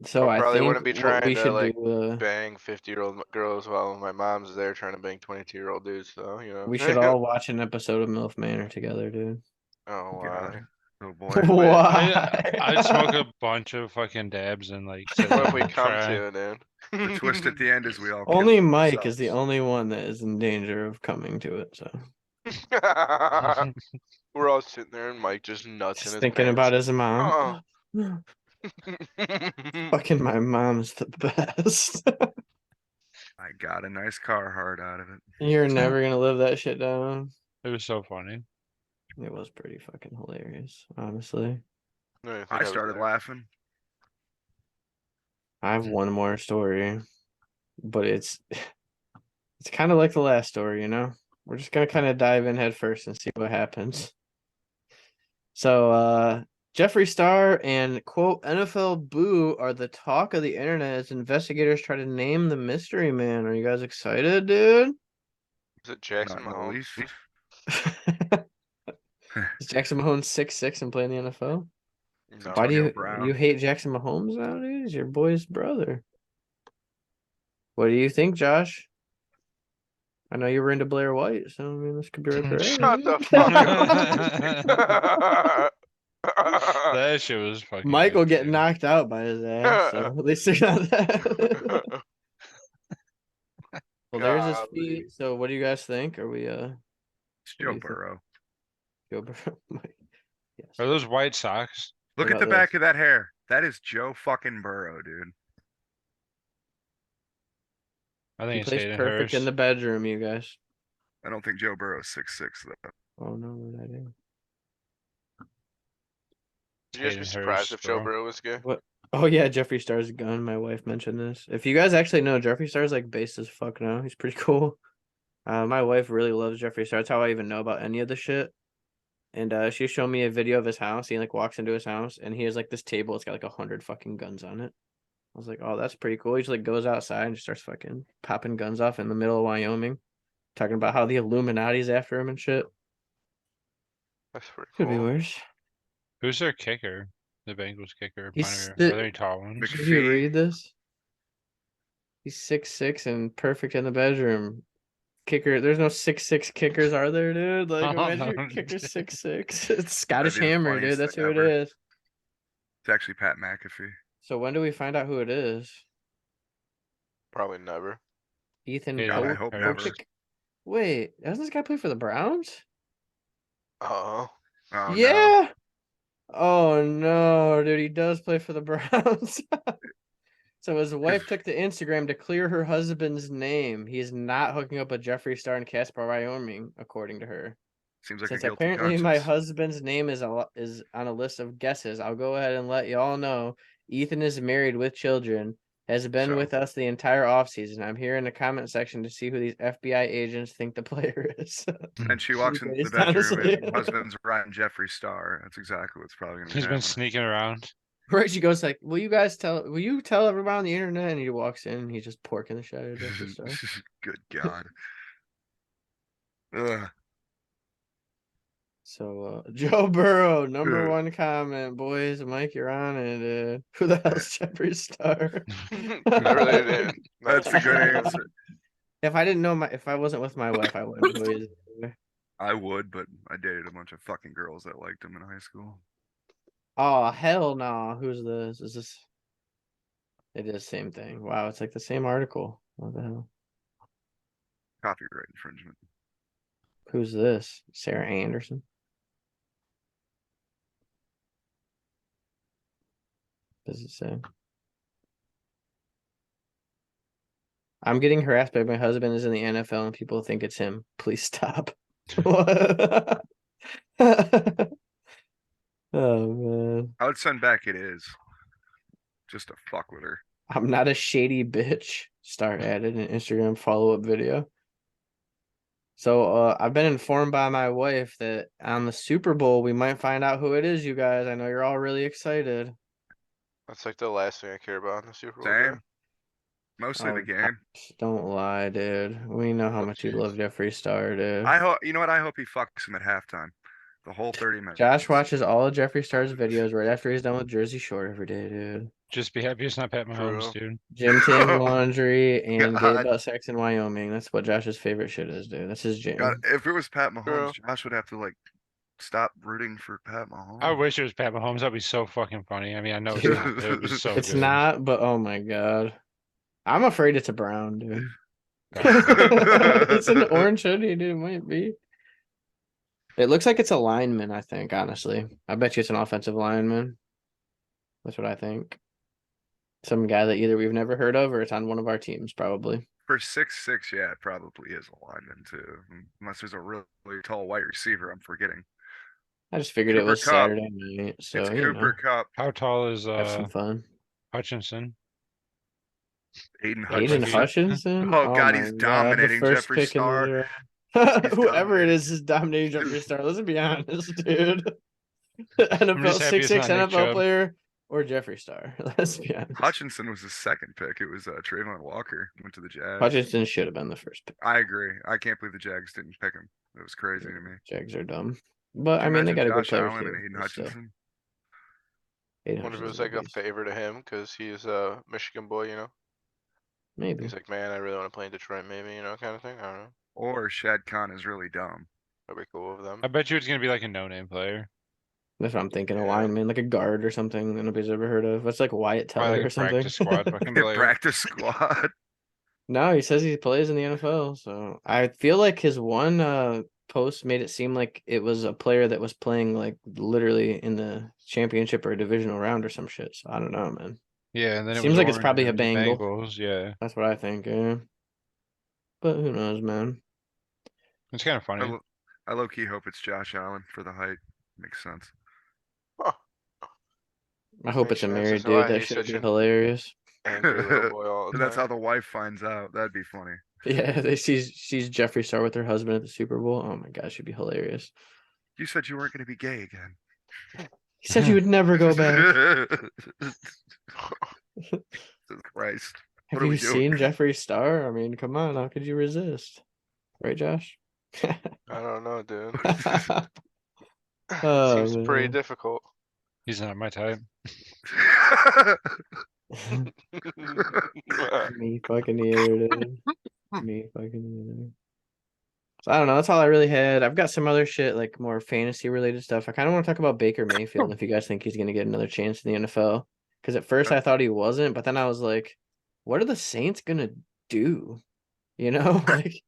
So I I probably think wouldn't be what trying we to should like do, bang 50-year-old girls while my mom's there trying to bang 22-year-old dudes, so, you know. we should all watch an episode of MILF Manor together, dude. Oh, God. why? Oh boy. Why? I'd smoke a bunch of fucking dabs and like sit What if down we and come try. to, dude? The twist at the end is we all Only kill Mike is the ourselves. only one that is in danger of coming to it. So We're all sitting there and Mike just nuts in just his thinking pants. about his mom. Oh. Fucking my mom is the best. I got a nice Carhartt out of it. You're never gonna live that shit down. It was so funny. It was pretty fucking hilarious, honestly. I started laughing. I have one more story, but it's kind of like the last story, you know? We're just gonna kind of dive in head first and see what happens. So Jeffree Star and quote NFL Boo are the talk of the internet as investigators try to name the mystery man. Are you guys excited, dude? Is it Jackson Not in the Mahomes? least. Is Jackson Mahomes 6'6" and playing the NFL? No. Why do Antonio Brown. you hate Jackson Mahomes now, dude? He's your boy's brother. What do you think, Josh? I know you were into Blair White, so I mean, this could be right there. Shut the fuck up. That shit was fucking Mike will good, get too. knocked out by his ass, so at least there's not that. Well, there's his Golly. feet. So what do you guys think? Are we It's what do Joe you think? Burrow. Joe Burrow? Mike. Yes. Are those white socks? Look What at the about back this? of that hair. That is Joe fucking Burrow, dude. I He think it's plays Hayden perfect in Hurst. the bedroom, you guys. I don't think Joe Burrow's 6'6" though. Oh no, what I do? Would you just be Hayden surprised Hurst, if Joe bro. Burrow was gay? What? Oh yeah, Jeffree Star's gun. My wife mentioned this. If you guys actually know, Jeffree Star's like based as fuck now. He's pretty cool. My wife really loves Jeffree Star. That's how I even know about any of the shit. And she showed me a video of his house. He like walks into his house and he has like this table. It's got like 100 fucking guns on it. I was like, oh, that's pretty cool. He just like goes outside and just starts fucking popping guns off in the middle of Wyoming, talking about how the Illuminati's after him and shit. That's pretty Could be cool. worse. Who's their kicker? The Bengals kicker. He's Punter. the- Are there any tall ones? Mc- Did you McPhee. read this? He's 6'6" and perfect in the bedroom. Kicker, there's no 6'6" kickers, are there, dude? Like, Oh, imagine your no, kicker dude. 6'6". It's Scottish That'd be the Hammer, funniest dude. That's thing who it ever. is. It's actually Pat McAfee. So when do we find out who it is? Probably never. Ethan Yeah, God, I Nope. hope Hurst. never. Pokic? Wait, doesn't this guy play for the Browns? Oh. Oh no. Yeah. Oh no, dude, he does play for the Browns. So his wife took to Instagram to clear her husband's name. He is not hooking up with Jeffree Star in Casper, Wyoming, according to her. Seems like Since a guilty apparently my conscience. husband's name is on a list of guesses, I'll go ahead and let y'all know. Ethan is married with children, has been So- with us the entire offseason. I'm here in the comment section to see who these FBI agents think the player is. And she walks into the Based, bedroom honestly. and husband's riding Jeffree Star. That's exactly what's probably gonna be He's been happening. sneaking around. Right, she goes like, will you tell everybody on the internet? And he walks in and he's just porking the shit out of Jeffree Star. Good God. Ugh. So Joe Burrow, number Ugh. one comment, boys. Mike, you're on it. Who the hell's Jeffree Star? I really didn't. That's a good answer. If I didn't know if I wasn't with my wife, I wouldn't know who he is either. I would, but I dated a bunch of fucking girls that liked him in high school. Oh hell no! Who's this? Is this? It is the same thing. Wow, it's like the same article. What the hell? Copyright infringement. Who's this? Sarah Anderson. What does it say? I'm getting harassed by my husband is in the NFL and people think it's him. Please stop. What? Oh man. I would send back it is. Just to fuck with her. I'm not a shady bitch. Star added an Instagram follow-up video. So I've been informed by my wife that on the Super Bowl we might find out who it is, you guys. I know you're all really excited. That's like the last thing I care about in the Super Bowl. Same. game. Mostly Oh, the game. Don't lie, dude. We know how Oh, much you jeez. love Jeffree Star, dude. I hope you know what? I hope he fucks him at halftime. The whole 30 minutes. Josh watches all of Jeffree Star's videos right after he's done with Jersey Shore every day, dude. Just be happy it's not Pat Mahomes, True. dude. Gym Tam's laundry and gay God. butt sex in Wyoming. That's what Josh's favorite shit is, dude. That's his jam. God, if it was Pat Mahomes, True. Josh would have to like stop rooting for Pat Mahomes. I wish it was Pat Mahomes. That'd be so fucking funny. I mean, I know it's not. But it would be so It's good. not, but oh my god. I'm afraid it's a brown, dude. God. It's an orange hoodie, dude. It might be. It looks like it's a lineman, I think, honestly. I bet you it's an offensive lineman. That's what I think. Some guy that either we've never heard of or it's on one of our teams, probably. For 6'6", yeah, it probably is a lineman too. Unless there's a really tall wide receiver, I'm forgetting. I just figured it Cooper was Kupp. Saturday night, so It's you Cooper know, Kupp, How tall is have some fun. Hutchinson? Aiden Aiden Hutchinson. Hutchinson? Oh, God, my he's God, dominating the first Jeffree pick in the Star. draft. He's Whoever it dominating. is dominating Jeffree Star. Let's be honest, dude. NFL just happy 6'6" it's not Nick NFL Chubb. player or Jeffree Star. Let's be honest. Hutchinson was his second pick. It was Trayvon Walker. Went to the Jags. Hutchinson should have been the first pick. I agree. I can't believe the Jags didn't pick him. It was crazy to me. Jags are dumb. But Can I you mean, they got imagine a good Josh player Allen too. and Aiden but still. Hutchinson. Aiden Wonder if it was Hutchinson's like a beast. favor to him because he's a Michigan boy, you know? Maybe. He's like, man, I really want to play in Detroit, maybe, you know, kind of thing. I don't know. Or Shad Khan is really dumb. That'd be cool with them. I bet you it's gonna be like a no-name player. That's what I'm thinking. A Yeah. lineman, like a guard or something that nobody's ever heard of. What's like Wyatt Probably Teller like or a something. practice squad fucking player. Practice squad. No, he says he plays in the NFL. So I feel like his one post made it seem like it was a player that was playing like literally in the championship or divisional round or some shit. So I don't know, man. Yeah, and then it Seems was like it's orange probably and a it was the Bengal. Bengals. Yeah, That's what I think. Yeah. But who knows, man? it's kind of funny. I low key hope it's Josh Allen for the height. Makes sense. Huh. I hope Makes it's a sense. married That's why dude. That he's should such be an hilarious. angry little boy all the And that's how time. the wife finds out. That'd be funny. Yeah, they sees Jeffree Star with her husband at the Super Bowl. Oh my gosh, should be hilarious. You said you weren't going to be gay again. He said you would never go back. Jesus Christ. Have What are you we doing? seen Jeffree Star? I mean, come on, how could you resist? Right, Josh? I don't know, dude. Oh, Seems pretty man. difficult. He's not my type. Me fucking either, dude. Me fucking either. So I don't know. That's all I really had. I've got some other shit, like more fantasy related stuff. I kind of want to talk about Baker Mayfield and if you guys think he's going to get another chance in the NFL. Because at first I thought he wasn't, but then I was like, what are the Saints going to do? You know, like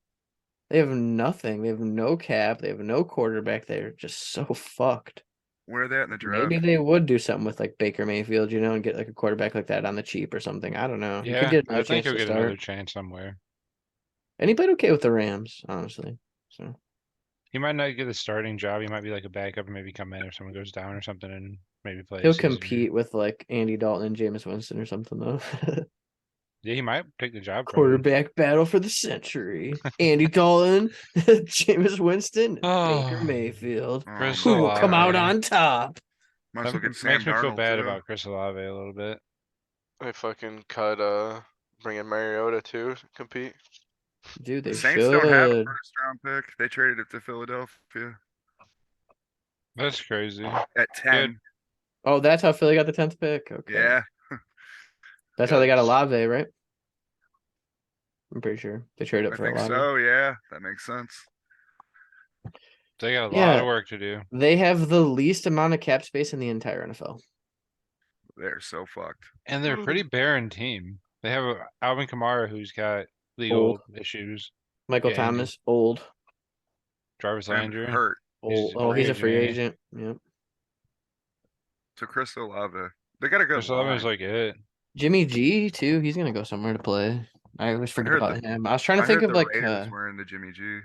they have nothing. They have no cap. They have no quarterback. They're just so fucked. Where are they at in the draft? Maybe they would do something with like Baker Mayfield, you know, and get like a quarterback like that on the cheap or something. I don't know. He could Yeah, get I another think chance he'll to get start. another chance somewhere. And he played okay with the Rams, honestly. So He might not get the starting job. He might be like a backup and maybe come in if someone goes down or something and maybe play. he'll a season. compete with like Andy Dalton and Jameis Winston or something though. Yeah, he might take the job. From him. Quarterback battle for the century. Andy Dalton, Jameis Winston, Baker Oh, Mayfield. Oh, Chris Who will come out Olave. on top? Might as well That get Sam makes me feel Darnold, bad too. about Chris Olave a little bit. They fucking cut bring in Mariota too to compete. Dude, The they Saints don't have a should. first round pick. They traded it to Philadelphia That's crazy. at 10. Oh, that's how Philly got the 10th pick. Okay. Yeah. That's how they got Yikes. Olave, right? I'm pretty sure. They traded I up for think Olave. so. Yeah. That makes sense. They got a lot Yeah. of work to do. They have the least amount of cap space in the entire NFL. They're so fucked. And they're a pretty barren team. They have Alvin Kamara who's got legal Old. issues. Michael Yeah, and Thomas, old. Jarvis And Landry. hurt. Old. a Oh, he's a free agent. agent. Yep. So Chris Olave. They got a good Chris Olave line. is like it. Jimmy G too. He's gonna go somewhere to play. I always forget heard about the- him. I was trying to I think heard of the like Raiders were into Jimmy G.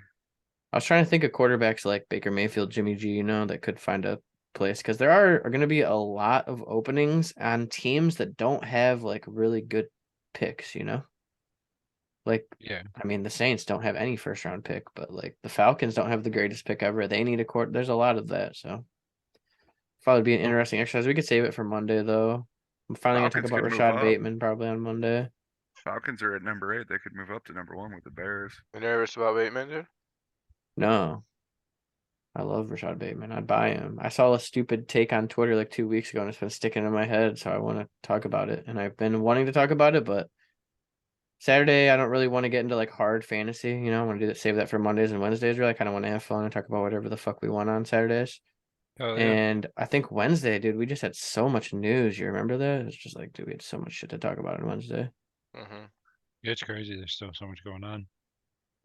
I was trying to think of quarterbacks like Baker Mayfield, Jimmy G, you know, that could find a place because there are going to be a lot of openings on teams that don't have like really good picks, you know? Like, Yeah. I mean, the Saints don't have any first round pick, but like the Falcons don't have the greatest pick ever. They need a court. There's a lot of that. So, probably be an interesting exercise. We could save it for Monday, though. I'm finally going to Falcons talk about could move Rashad up. Bateman probably on Monday. Falcons are at number 8. They could move up to number 1 with the Bears. You nervous about Bateman, dude? No. I love Rashad Bateman. I'd buy him. I saw a stupid take on Twitter like 2 weeks ago and it's been sticking in my head, so I want to talk about it. And I've been wanting to talk about it, but Saturday I don't really want to get into like hard fantasy, you know. I want to save that for Mondays and Wednesdays. Really, I kind of want to have fun and talk about whatever the fuck we want on Saturdays. Oh, yeah. And I think Wednesday, dude, we just had so much news. You remember that? It's just like, dude, we had so much shit to talk about on Wednesday. Mm-hmm. It's crazy. There's still so much going on.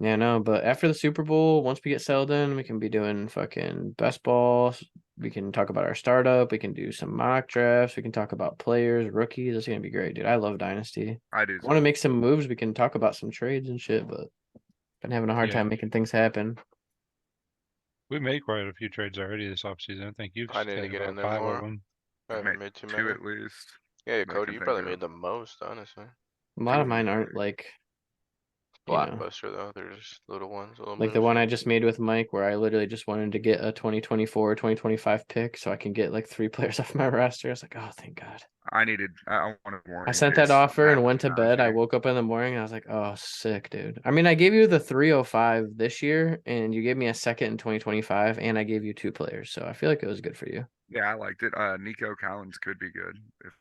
Yeah, no, but after the Super Bowl, once we get settled in, we can be doing fucking best ball. We can talk about our startup. We can do some mock drafts. We can talk about players, rookies. It's gonna be great, dude. I love Dynasty. I do. I want to make some moves. We can talk about some trades and shit, but been having a hard Yeah. time making things happen. We made quite a few trades already this offseason. I think you've I need to had get about in there 5 more. of them. I haven't made too 2 many. at least. Yeah, I Cody, can you think probably of. made the most, honestly. A lot of Two mine of aren't them. like, you know, Blockbuster though, they're just little ones, little like the moves. one I just made with Mike, where I literally just wanted to get a 2024, 2025 pick so I can get like 3 players off my roster. I was like, oh, thank God. I wanted more. I in sent case that offer Matt and went to bed. I Najee. woke up in the morning and I was like, oh, sick, dude. I mean, I gave you the 305 this year and you gave me a second in 2025 and I gave you 2 players. So I feel like it was good for you. Yeah, I liked it. Nico Collins could be good. If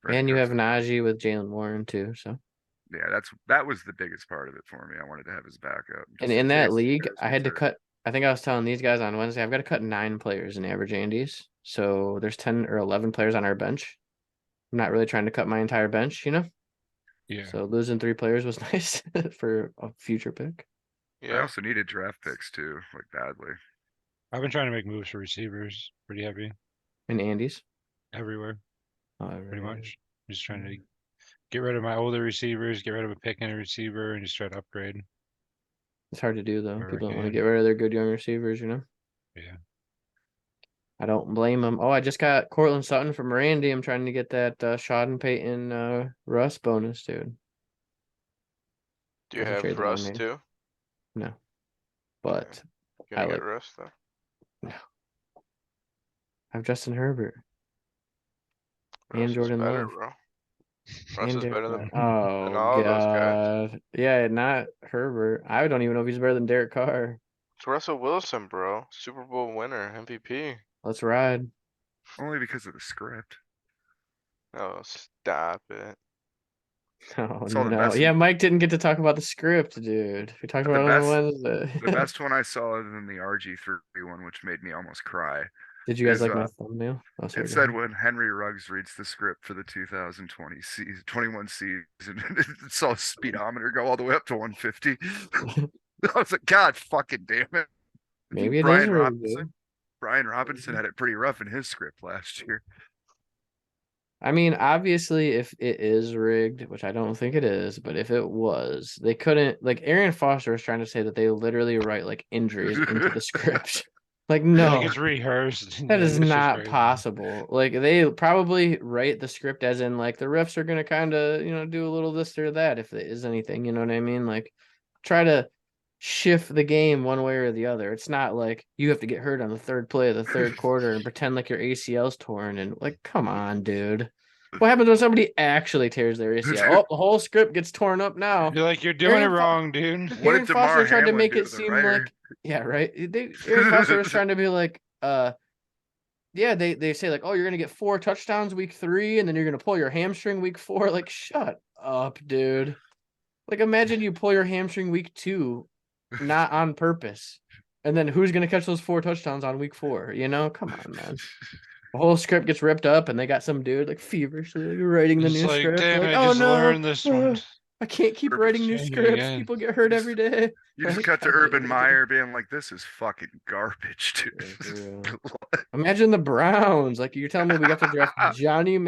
And you Cooks have is- Najee with Jalen Warren too. So Yeah, that was the biggest part of it for me. I wanted to have his backup. And just in case that league, Bears I had to gets hurt. cut. I think I was telling these guys on Wednesday, I've got to cut 9 players in average Andes. So there's 10 or 11 players on our bench. I'm not really trying to cut my entire bench, you know. Yeah. So losing 3 players was nice for a future pick. I Yeah. also needed draft picks too, like badly. I've been trying to make moves for receivers pretty heavy In Andes. everywhere, All pretty right. much. Just trying to get rid of my older receivers, get rid of a pick and a receiver, and just try to upgrade. It's hard to do though. Wherever I People don't want to can. get rid of their good young receivers, you know. Yeah. I don't blame them. Oh, I just got Cortland Sutton from Randy. I'm trying to get that Sean Payton Russ bonus, dude. Do you That's a trade have that I Russ made. too? No, but You gonna I get like- Russ though? I have Justin Herbert and Russ is Jordan better, Love. bro. Russ And is better than oh all those guys. god, yeah, not Herbert. I don't even know if he's better than Derek Carr. It's Russell Wilson, bro. Super Bowl winner, MVP. Let's ride. Only because of the script. Oh, stop it. Oh Saw the no, best- yeah, Mike didn't get to talk about the script, dude. We talked The about it on best- Wednesday. The best one I saw other than the RG3 one, which made me almost cry. Did you guys is, like my thumbnail? Oh, sorry, It go said ahead. when Henry Ruggs reads the script for the 2020 season, 21 season, it saw speedometer go all the way up to 150. I was like, God fucking damn it. I think Maybe it is really good. Brian Robinson had it pretty rough in his script last year. I mean, obviously, if it is rigged, which I don't think it is, but if it was, they couldn't. Like Arian Foster was trying to say that they literally write like injuries into the script. Like, no, Like it's rehearsed. that is It's just not crazy. possible. Like they probably write the script as in like the refs are gonna kind of do a little this or that if there is anything. You know what I mean? Like try to shift the game one way or the other. It's not like you have to get hurt on the 3rd play of the 3rd quarter and pretend like your ACL's torn and like, come on, dude. What happens when somebody actually tears their ACL? Oh, the whole script gets torn up now. You're like, you're doing Aaron it Fo- wrong, dude. What Aaron did Foster DeMar tried to Hamlin make do it to the seem writer? like, yeah, right. Aaron Foster was trying to be like, yeah, they say like, oh, you're gonna get 4 touchdowns week 3, and then you're gonna pull your hamstring week 4. Like, shut up, dude. Like, imagine you pull your hamstring week 2, not on purpose, and then who's gonna catch those 4 touchdowns on week 4? You know, come on, man. The whole script gets ripped up, and they got some dude like feverishly like, writing the It's new like, script. damn Like, it, oh just no, learn this one. I can't keep Purpose writing new changing scripts. again. People get hurt every day. You just Like, cut to God damn Urban it, Meyer being like, this is fucking garbage, dude. Yeah, for real. Imagine the Browns. Like you're telling me we got to draft Johnny.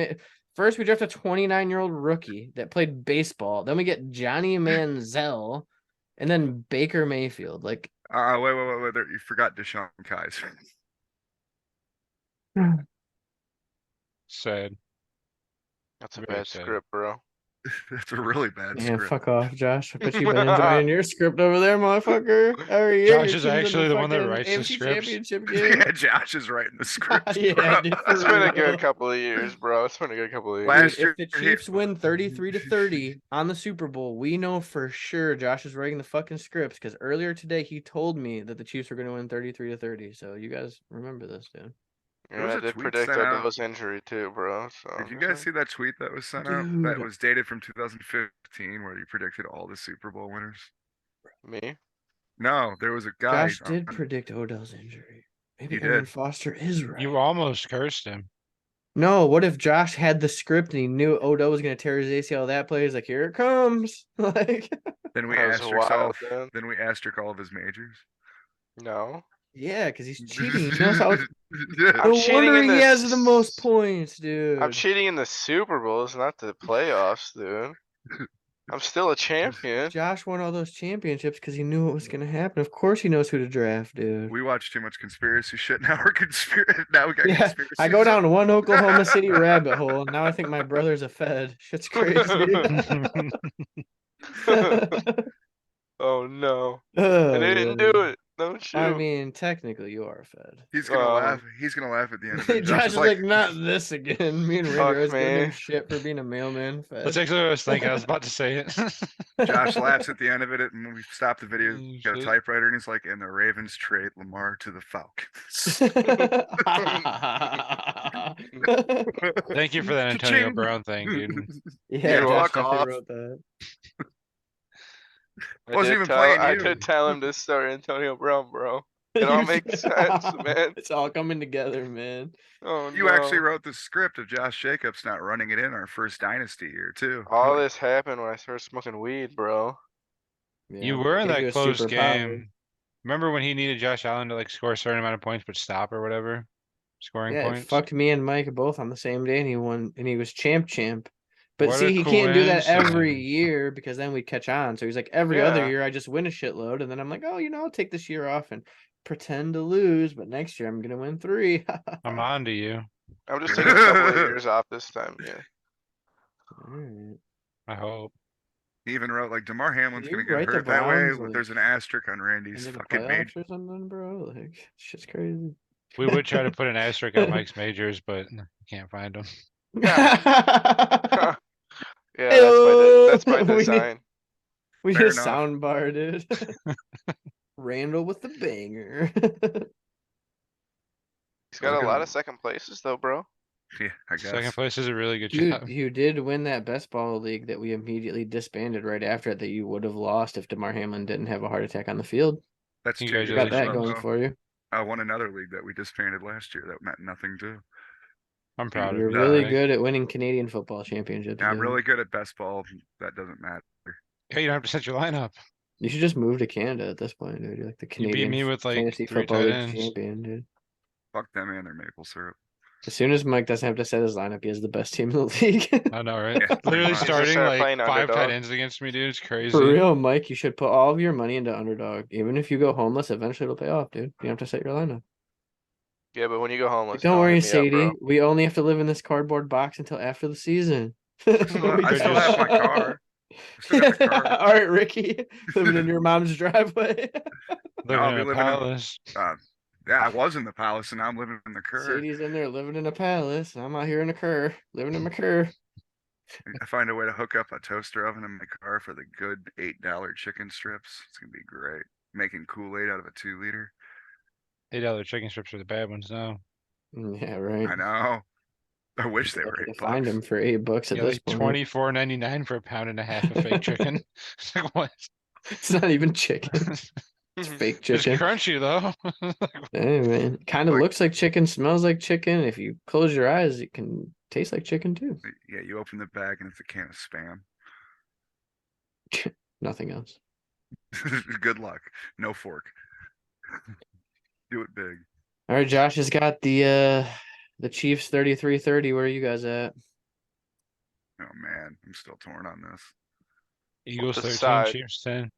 First, we draft a 29-year-old rookie that played baseball. Then we get Johnny Manziel, and then Baker Mayfield. Like, wait. You forgot Deshaun Kaiser. Sad. That's a Very bad sad. script, bro. That's a really bad man, script. fuck off, Josh. I bet you've been enjoying your script over there, motherfucker. Every year, Josh your is team's in actually the one that fucking writes the AFC scripts. Championship game. Yeah, Josh is writing the script. Yeah, dude, for It's been a real. good couple of years, bro. It's been a good couple of Last years. Dude, if the year, Chiefs win 33-30 on the Super Bowl, we know for sure Josh is writing the fucking scripts because earlier today he told me that the Chiefs were going to win 33-30. So you guys remember this, dude. There was Yeah, I a did tweet predict sent out. Odell's injury too, bro. So Did you guys see that tweet that was sent out? That Dude. was dated from 2015, where you predicted all the Super Bowl winners. me? No, there was a guy. Josh did predict Odell's injury. Maybe You Aaron did. Foster is right. You almost cursed him. No, what if Josh had the script and he knew Odell was going to tear his ACL that play? He's like, here it comes. Like, Then we That was asterisk all. wild, man. Then we asterisk all of his majors. No. yeah, because he's cheating. He knows how. I'm No cheating wonder in he this- has the most points, dude. I'm cheating in the Super Bowls, not the playoffs, dude. I'm still a champion. Josh won all those championships because he knew what was going to happen. Of course, he knows who to draft, dude. We watch too much conspiracy shit. Now we're Now we got Yeah, conspiracy. I go down one Oklahoma City rabbit hole, and now I think my brother's a Fed. Shit's crazy. Oh no. Oh, I didn't do it. No shoot. I mean, technically, you are a Fed. He's gonna laugh. He's gonna laugh at the end of it. Josh is like, not this again. Me and Randy Fuck are always giving him me. shit for being a mailman Fed. That's actually what I was thinking. I was about to say it. Josh laughs at the end of it, and when we stop the video, Oh, got a shit. typewriter, and he's like, "And the Ravens trade Lamar to the Falcons." Thank you for that Antonio Cha-ching. Brown thing, dude. Yeah, You're Josh welcome. definitely Off. wrote that. Wasn't even playing I you. did tell him to start Antonio Brown, bro. It all makes sense, man. It's all coming together, man. Oh You actually no. wrote the script of Josh Jacobs not running it in our first dynasty year too. All this happened when I started smoking weed, bro. You Yeah, were in gave that you a close superpower. game. Remember when he needed Josh Allen to like score a certain amount of points but stop or whatever? Scoring Yeah, it points. fucked me and Mike both on the same day, and he won, and he was champ. But What see, a he can't do that every coincidence. year because then we'd catch on. So he's like, every other Yeah. year I just win a shitload, and then I'm like, oh, I'll take this year off and pretend to lose, but next year I'm gonna win 3. I'm on to you. I'm just taking a couple of years off this time, yeah. Alright. I hope. He even wrote like DeMar Hamlin's you gonna get write the hurt that way. Browns, like, There's an asterisk on Randy's Into the fucking playoffs major. or something, bro. Like, shit's crazy. We would try to put an asterisk on Mike's majors, but can't find them. Yeah, that's by We need, design. we need Fair a enough. sound bar, dude. Randall with the banger. He's got a lot of second places though, bro. Yeah, I guess. Second place is a really good Dude, job. you did win that best ball league that we immediately disbanded right after it that you would have lost if DeMar Hamlin didn't have a heart attack on the field. That's 2 You years got that ago, going though. for you. I won another league that we disbanded last year that meant nothing too. I'm proud You're of you. really Mike. good at winning Canadian football championships. And I'm dude. really good at best ball. That doesn't matter. Yeah, you don't have to set your lineup. You should just move to Canada at this point, dude. You're like the You beat Canadian me with like fantasy 3 football tight league ends. champion, dude. Fuck them and their maple syrup. As soon as Mike doesn't have to set his lineup, he has the best team in the league. I know, right? Yeah, pretty Literally much. Just starting start like playing 5 tight underdog. ends against me, dude. It's crazy. For real, Mike, you should put all of your money into underdog. Even if you go homeless, eventually it'll pay off, dude. You don't have to set your lineup. Yeah, but when you go homeless, Don't worry, hit me up, Sadie. bro. We only have to live in this cardboard box until after the season. Well, We I could still just- have my car. I still got the car. All right, Ricky, living in your mom's driveway. Living I'll in be a living in- palace. Yeah, I was in the palace and now I'm living in the Cur. Sadie's in there living in a palace. And I'm out here in a Cur, living in my Cur. I find a way to hook up a toaster oven in my car for the good $8 chicken strips. It's gonna be great. Making Kool-Aid out of a 2-liter. $8 chicken strips are the bad ones now. Yeah, right. I know. I wish they You're were lucky $8. to find them for $8 at Yeah, this like point. $24.99 for a pound and a half of fake chicken. It's like what? It's not even chicken. It's fake It's chicken. crunchy though. Hey, man. Kind of Like- looks like chicken, smells like chicken. If you close your eyes, it can taste like chicken too. Yeah, you open the bag and it's a can of spam. Nothing else. Good luck. No fork. Do it big. All right, Josh has got the Chiefs 33-30. Where are you guys at? Oh man, I'm still torn on this. Eagles 13, Decide. Chiefs 10.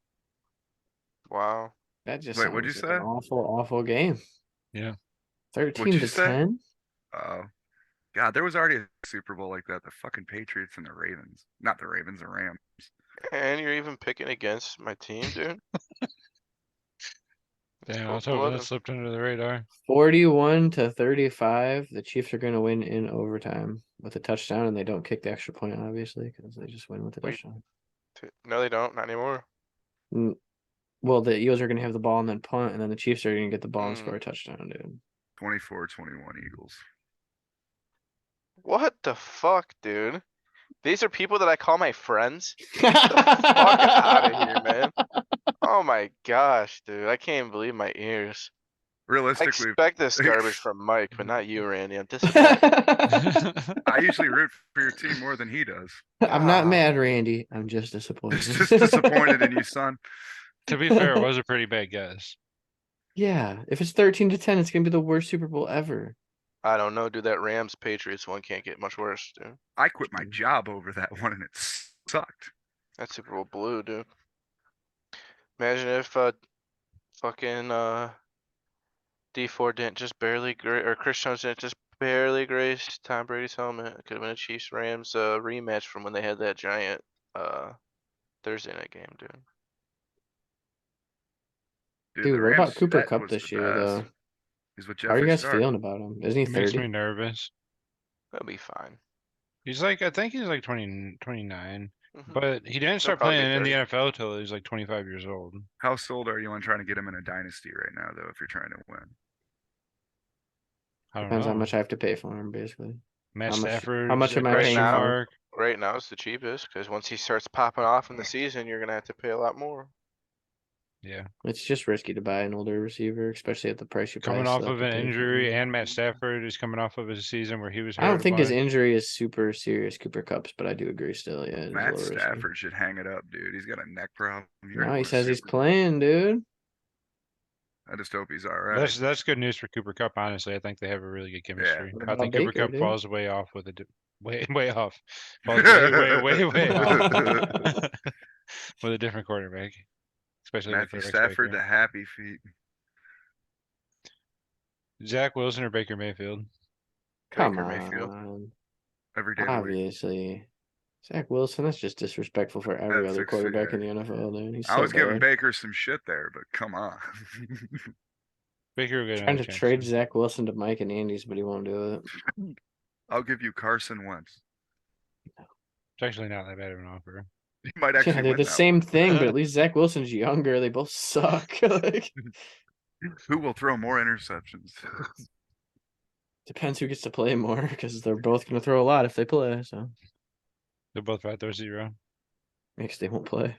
Wow. That just Wait, what'd sounds you like an say? awful game. Yeah. 13 you to say? 10. Oh, God, there was already a Super Bowl like that. The fucking Patriots and the Ravens. Not the Ravens, the Rams. And you're even picking against my team, dude. Damn, I was hoping that Cold-blooded. slipped under the radar. 41-35. The Chiefs are going to win in overtime with a touchdown, and they don't kick the extra point, obviously, because they just win with the Wait. touchdown. No, they don't. Not anymore. Well, the Eagles are going to have the ball and then punt, and then the Chiefs are going to get the ball and Mm. score a touchdown, dude. 24-21 Eagles. What the fuck, dude? These are people that I call my friends. Fuck out of here, man. Oh my gosh, dude. I can't even believe my ears. I Realistically, expect this garbage from Mike, but not you, Randy. I'm disappointed. I usually root for your team more than he does. I'm not Ah. mad, Randy. I'm just disappointed. Just disappointed in you, son. To be fair, it was a pretty bad guess. Yeah, if it's 13 to 10, it's gonna be the worst Super Bowl ever. I don't know, dude. That Rams Patriots one can't get much worse, dude. I quit my job over that one and it sucked. That Super Bowl blue, dude. Imagine if fucking D4 didn't just barely or Chris Jones didn't just barely grace Tom Brady's helmet. It could have been a Chiefs Rams rematch from when they had that giant Thursday night game, dude. Dude, the what Rams about Cooper set Kupp was this the year, best. though? He's with How are you Jeffrey guys Star. feeling about him? Isn't he It makes 30? me nervous. That'll be fine. He's like, I think he's like 20, 29, Mhm. but he didn't start probably be playing in the 30. NFL till he was like 25 years old. How sold are you on trying to get him in a dynasty right now, though, if you're trying to win? I don't Depends know. how much I have to pay for him, basically. Matt how much- Stafford. how much am I Right paying now, for? right now it's the cheapest, because once he starts popping off in the season, you're gonna have to pay a lot more. Yeah. It's just risky to buy an older receiver, especially at the price you Coming probably off still of have an to pay for injury, him. and Matt Stafford is coming off of a season where he was hurt. I don't think his bunch. injury is super serious, Cooper Kupp's, but I do agree still. Yeah, it's a Matt little risky. Stafford should hang it up, dude. He's got a neck problem. You're gonna No, he win a says he's Super Bowl. playing, dude. I just hope he's all right. That's good news for Cooper Kupp. Honestly, I think they have a really good chemistry. What I about think Cooper Baker, Kupp dude? falls way off with way off. Falls way off with a different quarterback, especially if the Matthew quarterback's Stafford, Baker. the happy feet. Zach Wilson or Baker Mayfield? Come Baker Mayfield. on. Every day of the week. Obviously. Zach Wilson, that's just disrespectful for every That's other quarterback yeah. in the NFL, dude. He's I so was giving bad. Baker some shit there, but come on. Baker will get Trying another to chance. trade Zach Wilson to Mike and Andy's, but he won't do it. I'll give you Carson Wentz. It's actually not that bad of an offer. You might Yeah, actually they're win the that same one. thing, but at least Zach Wilson's younger. They both suck. Like, Who will throw more interceptions? depends who gets to play more, because they're both going to throw a lot if they play. So They're both right there 0. makes they won't play.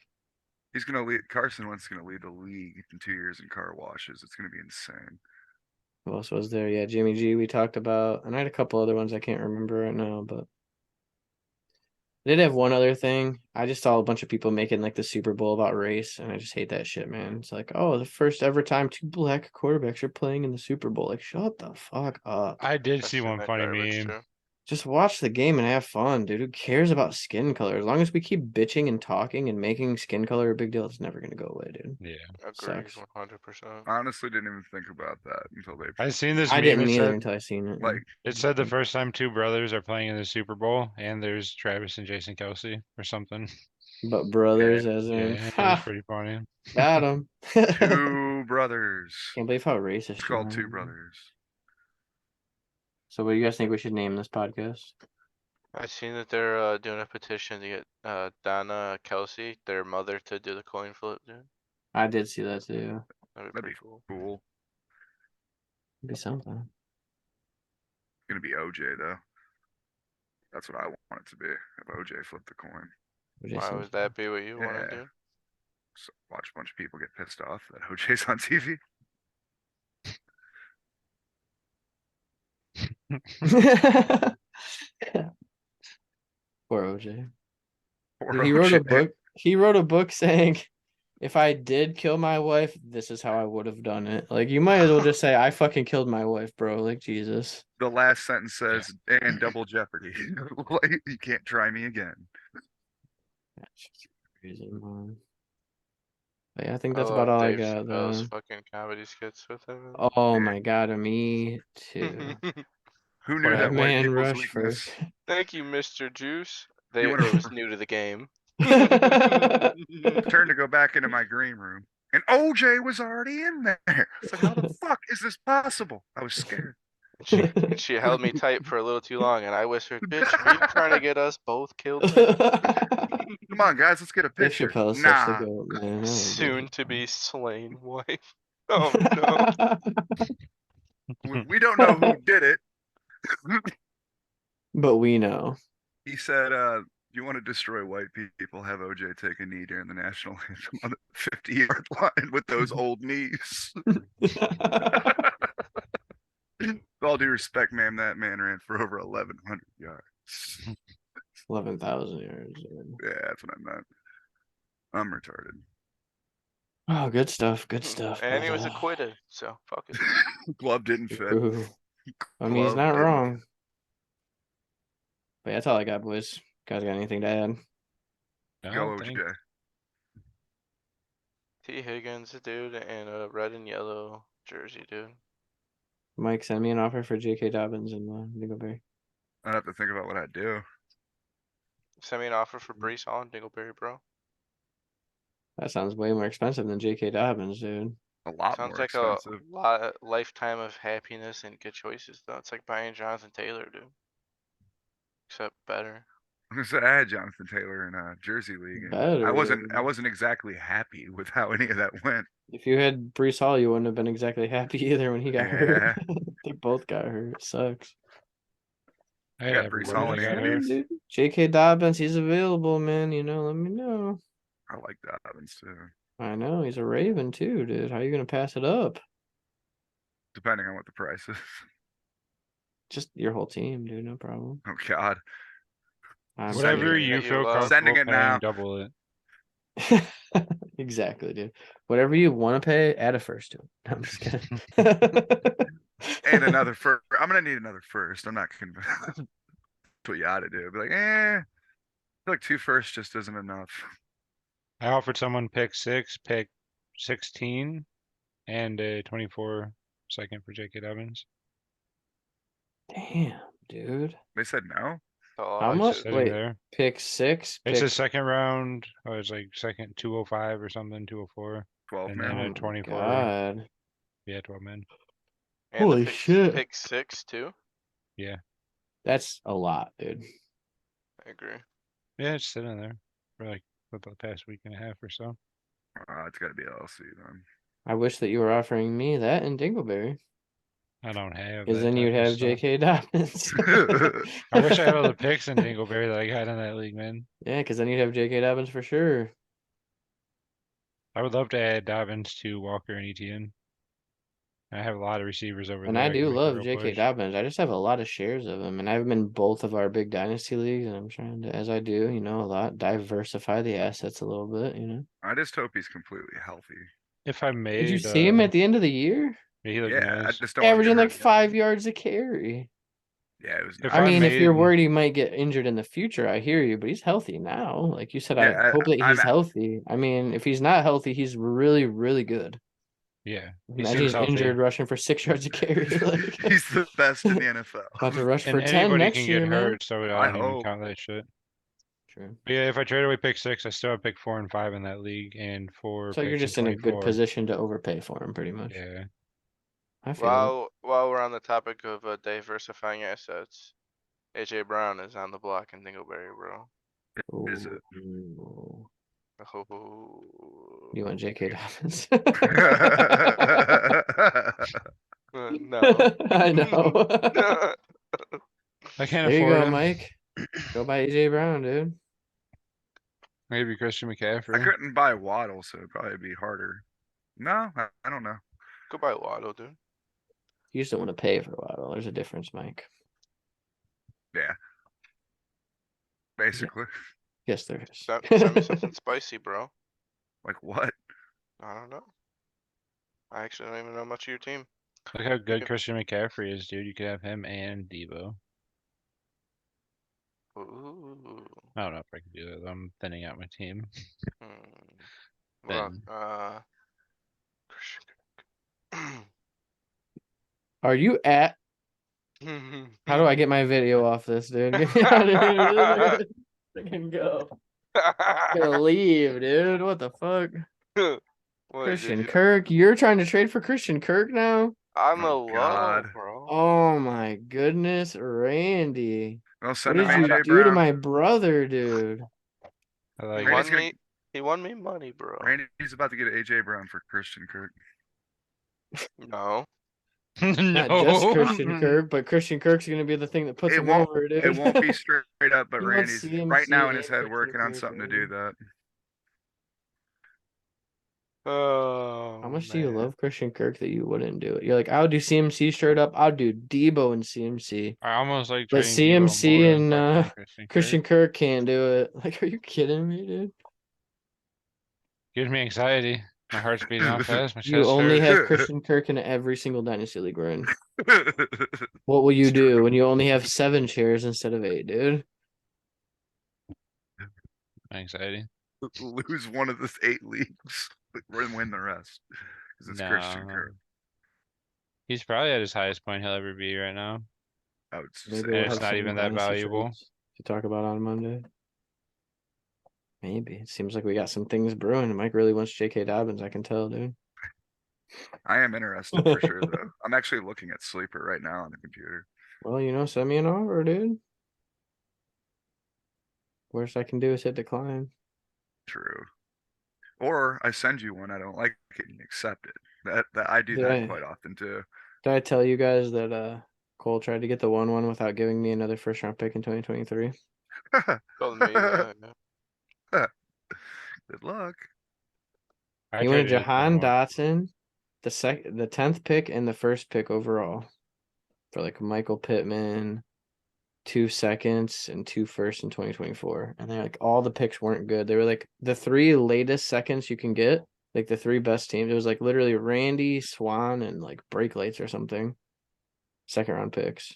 He's gonna lead. Carson Wentz is gonna lead the league in 2 years in car washes. It's gonna be insane. Who else was there? Yeah, Jimmy G we talked about, and I had a couple other ones I can't remember right now, but I did have one other thing. I just saw a bunch of people making like the Super Bowl about race, and I just hate that shit, man. It's like, oh, the first ever time 2 black quarterbacks are playing in the Super Bowl. Like, shut the fuck up. I did I've see seen one that funny garbage, meme. too. Just watch the game and have fun, dude. Who cares about skin color? As long as we keep bitching and talking and making skin color a big deal, it's never gonna go away, dude. Yeah. Agrees Sucks. 100%. Honestly, didn't even think about that until they. I seen this I meme. didn't It either said, until I seen it. Like, it said the first time 2 brothers are playing in the Super Bowl, and there's Travis and Jason Kelsey or something. But brothers, as in, Yeah, it was ha, pretty funny. got him. two brothers. Can't believe how racist It's you called are, Two man. Brothers. So, what do you guys think we should name this podcast? I've seen that they're doing a petition to get Donna Kelsey, their mother, to do the coin flip, dude. I did see that too. That'd be That'd pretty be cool. cool. It'd be something. Gonna be OJ though. That's what I want it to be. Have OJ flip the coin. Why would that be what you want Yeah. to do? So watch a bunch of people get pissed off that OJ's on TV. Poor OJ. Poor Dude, he wrote a OJ. book. He wrote a book saying, "If I did kill my wife, this is how I would have done it." Like, you might as well just say, "I fucking killed my wife, bro." Like, Jesus. The last sentence says, "And double jeopardy." Like, you can't try me again. That's just crazy, man. But yeah, I think I that's about love all I Dave got. Chappelle's Though. fucking comedy skits with him. Oh my god, me too. Who knew That that white man people's Rushford. weakness? Thank you, Mr. Juice. You wanna- It was new to the game. Turned to go back into my green room, and OJ was already in there. It's like, how the fuck is this possible? I was scared. She held me tight for a little too long, and I whispered, "Bitch, are you trying to get us both killed now?" Come on, guys, let's get a Dave picture. Chappelle is such the Nah, goat, man. I love Dave Soon to Chappelle. be slain wife. Oh no. we don't know who did it. But we know. He said, you want to destroy white people, have OJ take a knee during the national anthem on the 50-yard line with those old knees. With all due respect, ma'am, that man ran for over 1,100 yards. 11,000 yards. Dude. Yeah, that's what I meant. I'm retarded. Oh, good stuff. Good stuff. And he but, was acquitted, so fuck it. Glove didn't fit. Ooh. I mean, he's Glove not didn't wrong. But yeah, that's all I got, boys. Guys got anything to add? I Go don't think- OJ. T. Higgins, dude, and a red and yellow jersey, dude. Mike, send me an offer for J.K. Dobbins and Dingleberry. I'd have to think about what I'd do. Send me an offer for Brees Hall and Dingleberry, bro. That sounds way more expensive than J.K. Dobbins, dude. A lot Sounds more like expensive. a lot of lifetime of happiness and good choices, though. It's like buying Jonathan Taylor, dude. Except better. I had Jonathan Taylor in a Jersey League. And I Better. wasn't exactly happy with how any of that went. If you had Brees Hall, you wouldn't have been exactly happy either when he got hurt. They both got hurt. It sucks. I got had Brees everyone Hall that in got here. hurt. Dude, J.K. Dobbins, he's available, man. Let me know. I like Dobbins too. I know he's a Raven too, dude. How you gonna pass it up? Depending on what the price is. Just your whole team, dude. No problem. Oh God. I'm Whatever Sending you it, you feel love. comfortable Sending it paying, now. double it. Exactly, dude. Whatever you want to pay, add a first to it. I'm just kidding. And another first. I'm gonna need another first. I'm not convinced. That's what you ought to do. Be like, I feel like 2 firsts just isn't enough. I offered someone pick 6, pick 16, and a 24 second for J.K. Dobbins. Damn, dude. They said no. Oh, How I much? should- Sitting Wait, there. pick 6. It's Pick. a second round. Oh, it's like second 205 or something, 204. 12 And man. then Oh a my 24. God. Yeah, 12 men. And Holy the shit. pick 6 too. Yeah. That's a lot, dude. I agree. Yeah, it's sitting there for like about the past week and a half or so. It's got to be LC then. I wish that you were offering me that in Dingleberry. I don't have Because that then type you'd of have stuff. J.K. Dobbins. I wish I had all the picks in Dingleberry that I got in that league, man. Yeah, because then you'd have J.K. Dobbins for sure. I would love to add Dobbins to Walker and ETN. I have a lot of receivers over And there. I can do make a love real J.K. push. Dobbins. I just have a lot of shares of him. And I have him in both of our big dynasty leagues. And I'm trying to, as I do, a lot, diversify the assets a little bit. I just hope he's completely healthy. If I made, Did you see him at the end of the year? yeah, he looked Yeah, I nice. just don't want to Averaging get like hurt 5 yards a carry. Yeah, it was. If I mean, if you're made- worried he might get injured in the future, I hear you, but he's healthy now. Like you said, Yeah, I hope that I'm he's healthy. I mean, if he's not healthy, he's really, really good. Yeah, he Imagine seems he's healthy. injured rushing for 6 yards a carry. Like, He's the best in the NFL. about to rush for And 10 anybody next can year, get man. hurt, so I I don't even hope. count that shit. True. But yeah, if I trade away pick 6, I still have pick 4 and 5 in that league, and 4 So you're picks just in in a good 24. position to overpay for him, pretty much. Yeah, I feel it. While we're on the topic of diversifying assets, AJ Brown is on the block in Dingleberry, bro. Is it? Ooh. Oh. You want J.K. Dobbins? No. I know. I can't There you afford go, him. Mike. Go buy AJ Brown, dude. Maybe Christian I McCaffrey. couldn't buy Waddle, so it'd probably be harder. No, I don't know. Go buy Waddle, dude. You just don't want to pay for Waddle. There's a difference, Mike. Yeah. Basically. Yes, there is. Send me something spicy, bro. Like what? I don't know. I actually don't even know much of your team. Look how good Yeah. Christian McCaffrey is, dude. You could have him and Debo. Ooh. I don't know if I can do that. I'm thinning out my team. What about, Christian Are you at? How do I get my video off this, dude? Get me out of here, dude. I can go. I'm gonna leave, dude. What the fuck? What, Christian did you- Kirk. You're trying to trade for Christian Kirk now? On the Oh, low, God. bro. Oh my goodness, Randy. Well, What send did him you AJ do to Brown. my brother, dude? I He like Randy's won gonna- me. He won me money, bro. Randy's about to get AJ Brown for Christian Kirk. No. Not no. just Christian Kirk, but Christian Kirk's gonna be the thing that puts It him won't- over, dude. It won't be straight up, but He wants Randy's CMC right now in his and head Christian working on Kirk, something to Randy. do that. Oh. How much do you man. love Christian Kirk that you wouldn't do it? You're like, I would do CMC straight up. I'll do Debo and CMC. I almost like But trading Debo CMC more and than fucking Christian Kirk can't do it. Like, are you kidding me, dude? Gives me anxiety. My heart's beating off fast. My You chest only hurts. have Christian Kirk in every single dynasty league we're in. What will you It's do true. when you only have 7 shares instead of 8, dude? Anxiety. Lose one of the 8 leagues, but win the rest. Because it's Christian No. Kirk. He's probably at his highest point he'll ever be right now. I would say. Maybe And we'll it's have not some even that dynasty valuable. trades to talk about on Monday. Maybe. It seems like we got some things brewing. Mike really wants J.K. Dobbins, I can tell, dude. I am interested for sure, though. I'm actually looking at Sleeper right now on the computer. Well, send me an offer, dude. Worst I can do is hit decline. True. Or I send you one, I don't like it, and you accept it. That I do Did that I- quite often too. Did I tell you guys that Cole tried to get the 1-1 without giving me another first round pick in 2023? Told me that. Yeah. Good luck. I He tried went to Jahan more. Dotson, the 10th pick and the first pick overall for like Michael Pittman, 2 seconds and 2 firsts in 2024. And they're like all the picks weren't good. They were like the 3 latest seconds you can get, like the 3 best teams. It was like literally Randy, Swan, and like Break Lights or something. Second round picks.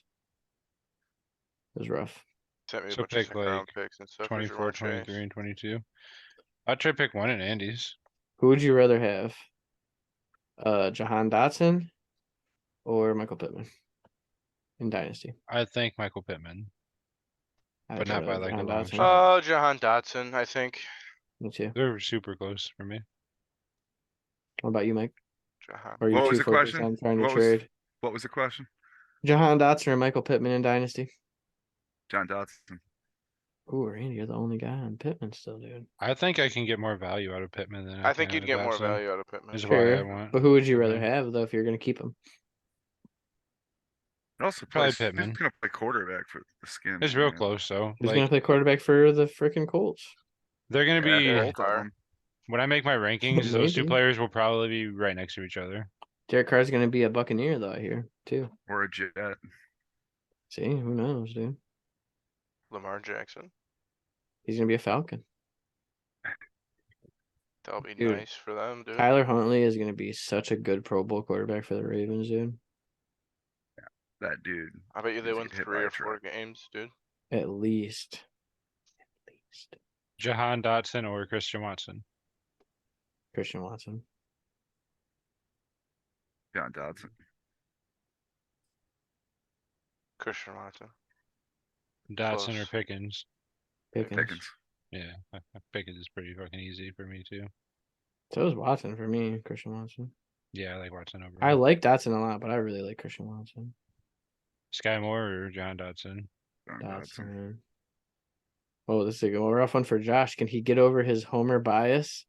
It was rough. Sent me a So bunch of pick second round picks and stuff. Who's your 24, one, Chase? 23, and 22. I'd try pick one in Andy's. Who would you rather have? Jahan Dotson or Michael Pittman in Dynasty? I think Michael Pittman, I'd but not by rather like a Jahan long Dotson. shot. Oh, Jahan Dotson, I think. Me too. They're super close for me. What about you, Mike? Jahan. Or are you What was too the focused question? on trying to What was trade? what was the question? Jahan Dotson or Michael Pittman in Dynasty? John Dotson. Ooh, Randy, you're the only guy on Pittman still, dude. I think I can get more value out of Pittman than I think can you'd out of get more Dotson, value out of Pittman. Is why I Sure, want. but who would you rather Pittman. have though if you're gonna keep him? He also Probably plays. He's Pittman. gonna play quarterback for the Skins. It's real man. close though. Who's Like gonna play quarterback for the freaking Colts? they're gonna Yeah, be both of Carr. them. when I make my rankings, those two Maybe. players will probably be right next to each other. Derek Carr's gonna be a Buccaneer though, I hear too. Or a Jet. See, who knows, dude? Lamar Jackson. He's gonna be a Falcon. That'll be Dude, nice for them, dude. Tyler Huntley is gonna be such a good Pro Bowl quarterback for the Ravens, dude. That dude. I bet you they needs to win get hit 3 by a or 4 truck. games, dude. At least. At least. Jahan Dotson or Christian Watson. Christian Watson. John Dotson. Christian Watson. Dotson or Close. Pickens. Pickens. Yeah, Pickens is pretty fucking easy for me too. So is Watson for me, Christian Watson. Yeah, I like Watson over. I like Dotson a lot, but I really like Christian Watson. Sky Moore or John Dotson. John Dotson. Dotson. Oh, this is a rough one for Josh. Can he get over his homer bias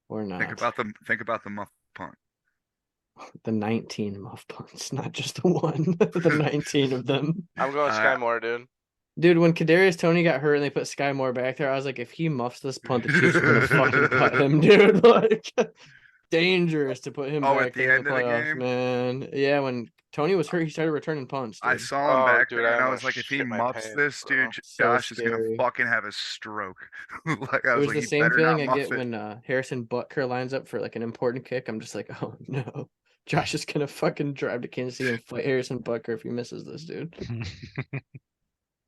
or not? Think about the muff punt. The 19 muff punts, not just the one. The 19 of them. I'm going Sky Moore, dude. Dude, when Kadarius Toney got hurt and they put Sky Moore back there, I was like, if he muffs this punt, the Chiefs are gonna fucking cut him, dude. Like, dangerous to put him Oh, back at the there in end the of the playoffs, game? man. Yeah, when Tony was hurt, he started returning punts. Dude. I saw him back dude, there, I and I almost was like, if he shit my muffs pants, this, bro. dude, So Josh is gonna scary. fucking have a stroke. Like I It was was like, the he same better feeling not I muff get it. when Harrison Butker lines up for like an important kick. I'm just like, oh no. Josh is gonna fucking drive to Kansas City and fight Harrison Butker if he misses this, dude.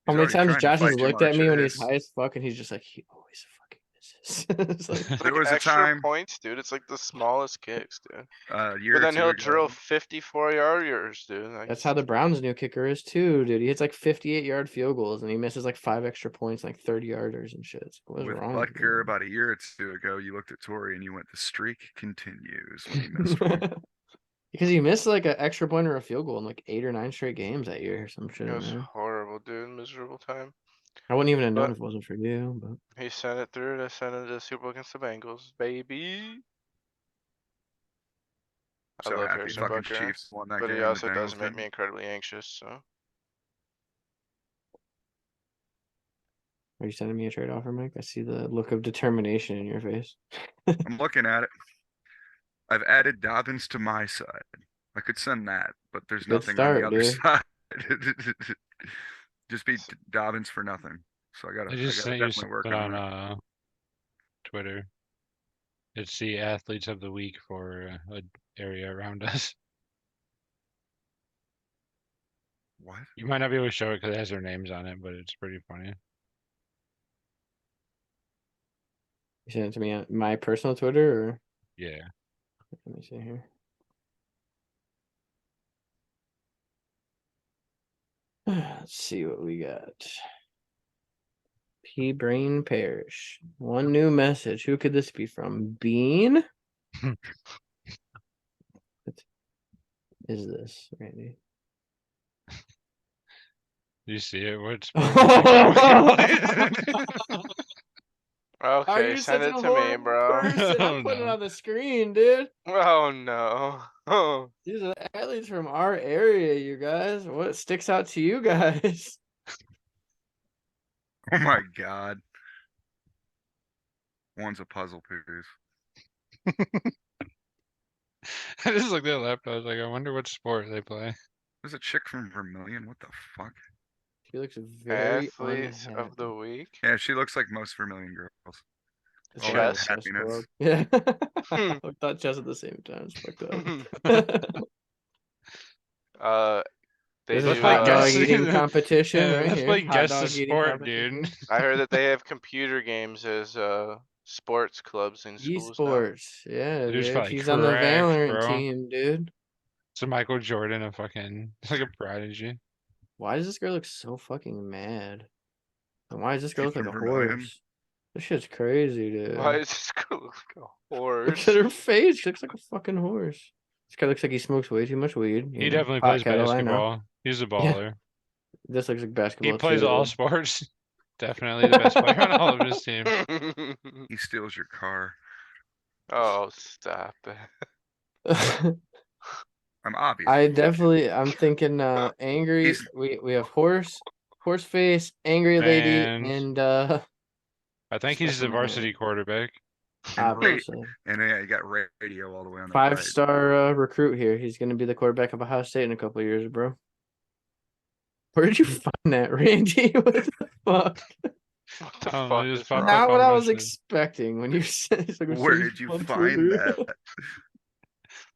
How many already times trying to Josh has fight looked Jamar at me when he's Chase. high as fuck and he's just like, he always fucking misses. It's like, It's There like was a extra time- points, dude. It's like the smallest kicks, dude. A year But or then two he'll ago. drill 54-yarders, dude. Like, that's how the Browns' new kicker is too, dude. He hits like 58-yard field goals and he misses like 5 extra points, like 30-yarders and shit. It's like, what is With wrong with Butker you? about a year or two ago, you looked at Torrey and you went, the streak continues when he missed one. Because he missed like an extra point or a field goal in like 8 or 9 straight games that year or some shit, it was man. horrible, dude. Miserable time. I wouldn't even have known But- if it wasn't for you, but He sent it through to send it to the Super Bowl against the Bengals, baby. I So love happy Harrison fucking Butker, Chiefs won that but game. he the also Bengals does make didn't. me incredibly anxious. So are you sending me a trade offer, Mike? I see the look of determination in your face. I'm looking at it. I've added Dobbins to my side. I could send that, but there's Good nothing on the start, other dude. side. Just beat Dobbins for nothing. So I I gotta just sent you definitely work something on on that. Twitter. It's the athletes of the week for an area around us. What? You might not be able to show it because it has their names on it, but it's pretty funny. You sent it to me on my personal Twitter or Yeah. let me see here. Let's see what we got. P Brain Parish. One new message. Who could this be from? Bean? What is this, Randy? You see it? What's okay, send it to me, bro. I'm putting it on the screen, dude. Oh no. Oh, These are the athletes from our area, you guys. What sticks out to you guys? Oh my god. One's a puzzle piece. I just looked at the laptop. I was like, I wonder what sport they play. There's a chick from Vermilion. What the fuck? She looks very athletes of the unhappy. week. Yeah, she looks like most Vermilion girls. It's All like that Chess. happiness. Yeah. Hmm. I thought chess at the same time. It's fucked up. They There's a do. hot dog guess. eating competition Yeah, right let's here. play Hot guess the dog eating sport, dude. competition. I heard that they have computer games as sports clubs in schools now. Esports. Yeah, Dude's dude. probably He's on the cracked, Valorant bro. team, dude. So Michael Jordan, a fucking like a prodigy. Why does this girl look so fucking mad? And why does this girl She's look like a from Vermilion. horse? This shit's crazy, dude. Why is this girl look like a Look horse? at her face. She looks like a fucking horse. This guy looks like he smokes way too much weed. He definitely plays basketball. He's a baller. This looks like basketball. He plays too. all sports. Definitely the best player on all of his team. He steals your car. Oh, stop it. I'm obvious. I'm thinking angry. He's- We have horse face, angry lady, and I think he's the varsity quarterback. obviously And yeah, you got radio all the way on the 5-star recruit here. He's gonna be the quarterback of Ohio State in a couple of years, bro. Where did you find that, Randy? What the fuck? What the Oh, fuck it is just popped wrong? up Not what on I my was shit. expecting when you said. It's like, we're Where seeing did you on find Twitter. that?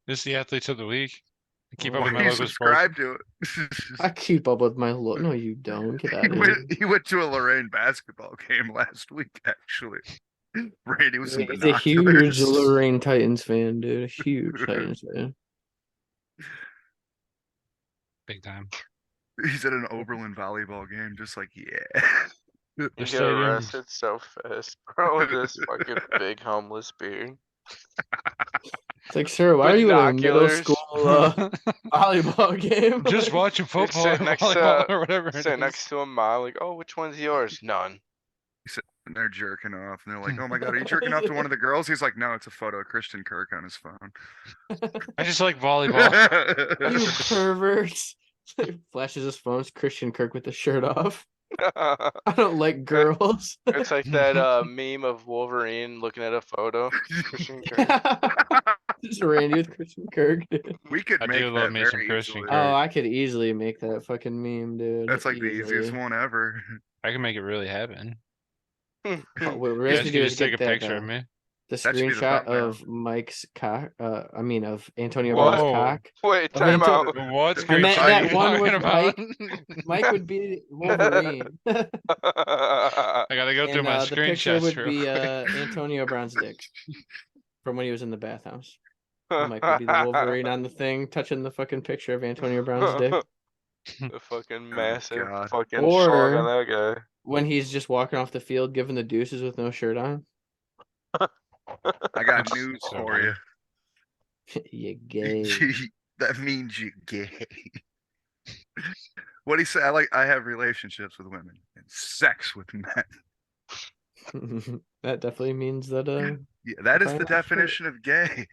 This is the athletes of the week. Keep up Why with do my you local subscribe sports. to it? I keep up with my look. No, you don't. Get out of here. He went to a Lorraine basketball game last week, actually. Randy was some He's a huge binoculars. Lorraine Titans fan, dude. A huge Titans fan. Big time. He's at an Oberlin volleyball game, just like, yeah. You get stadium- arrested so fast, bro, with this fucking big homeless beard. It's like, sir, why are you at a middle Binoculars. school volleyball game? Just Like, watching football or sitting next volleyball to- or whatever. it Sit is. next to a mom, like, oh, which one's yours? None. And they're jerking off, and they're like, "Oh my god, are you jerking off to one of the girls?" He's like, "No, it's a photo of Christian Kirk on his phone." I just like volleyball. you perverts. Flashes his phone. It's Christian Kirk with the shirt off. I don't like girls. It's like that meme of Wolverine looking at a photo. Christian Kirk. Just Randy with Christian Kirk, dude. We could I make do that love me some very Christian easily. Kirk. Oh, I could easily make that fucking meme, dude. That's like the easiest Easily. one ever. I can make it really happen. What we You really guys have to can do is just take get a that, picture of me. the That should be the screenshot thumbnail. of Mike's cock. Of Antonio Whoa. Brown's cock. Wait, I mean, time out. What I meant screenshot that are you one talking with about? Mike would be Wolverine. I gotta go through And my the picture screenshots would real be quick. Antonio Brown's dick from when he was in the bathhouse. Mike would be the Wolverine on the thing, touching the fucking picture of Antonio Brown's dick. The fucking massive God. fucking Or- slug on that guy. When he's just walking off the field giving the deuces with no shirt on. I got news So for you. You gay. That means you gay. What he said? I have relationships with women and sex with men. That definitely means that Yeah, that is Fine, the that's great. definition of gay.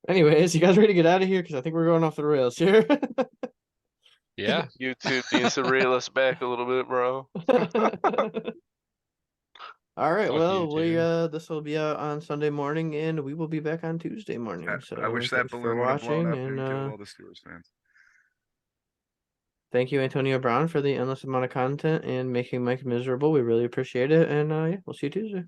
anyways, you guys ready to get out of here? Because I think we're going off the rails here. Yeah. YouTube needs to reel us back a little bit, bro. All right, Fuck well, YouTube. this will be out on Sunday morning, and we will be back on Tuesday morning. I So wish that thanks for balloon would have blown watching, up and killed and all the Steelers fans. thank you, Antonio Brown, for the endless amount of content and making Mike miserable. We really appreciate it, and yeah, we'll see you Tuesday.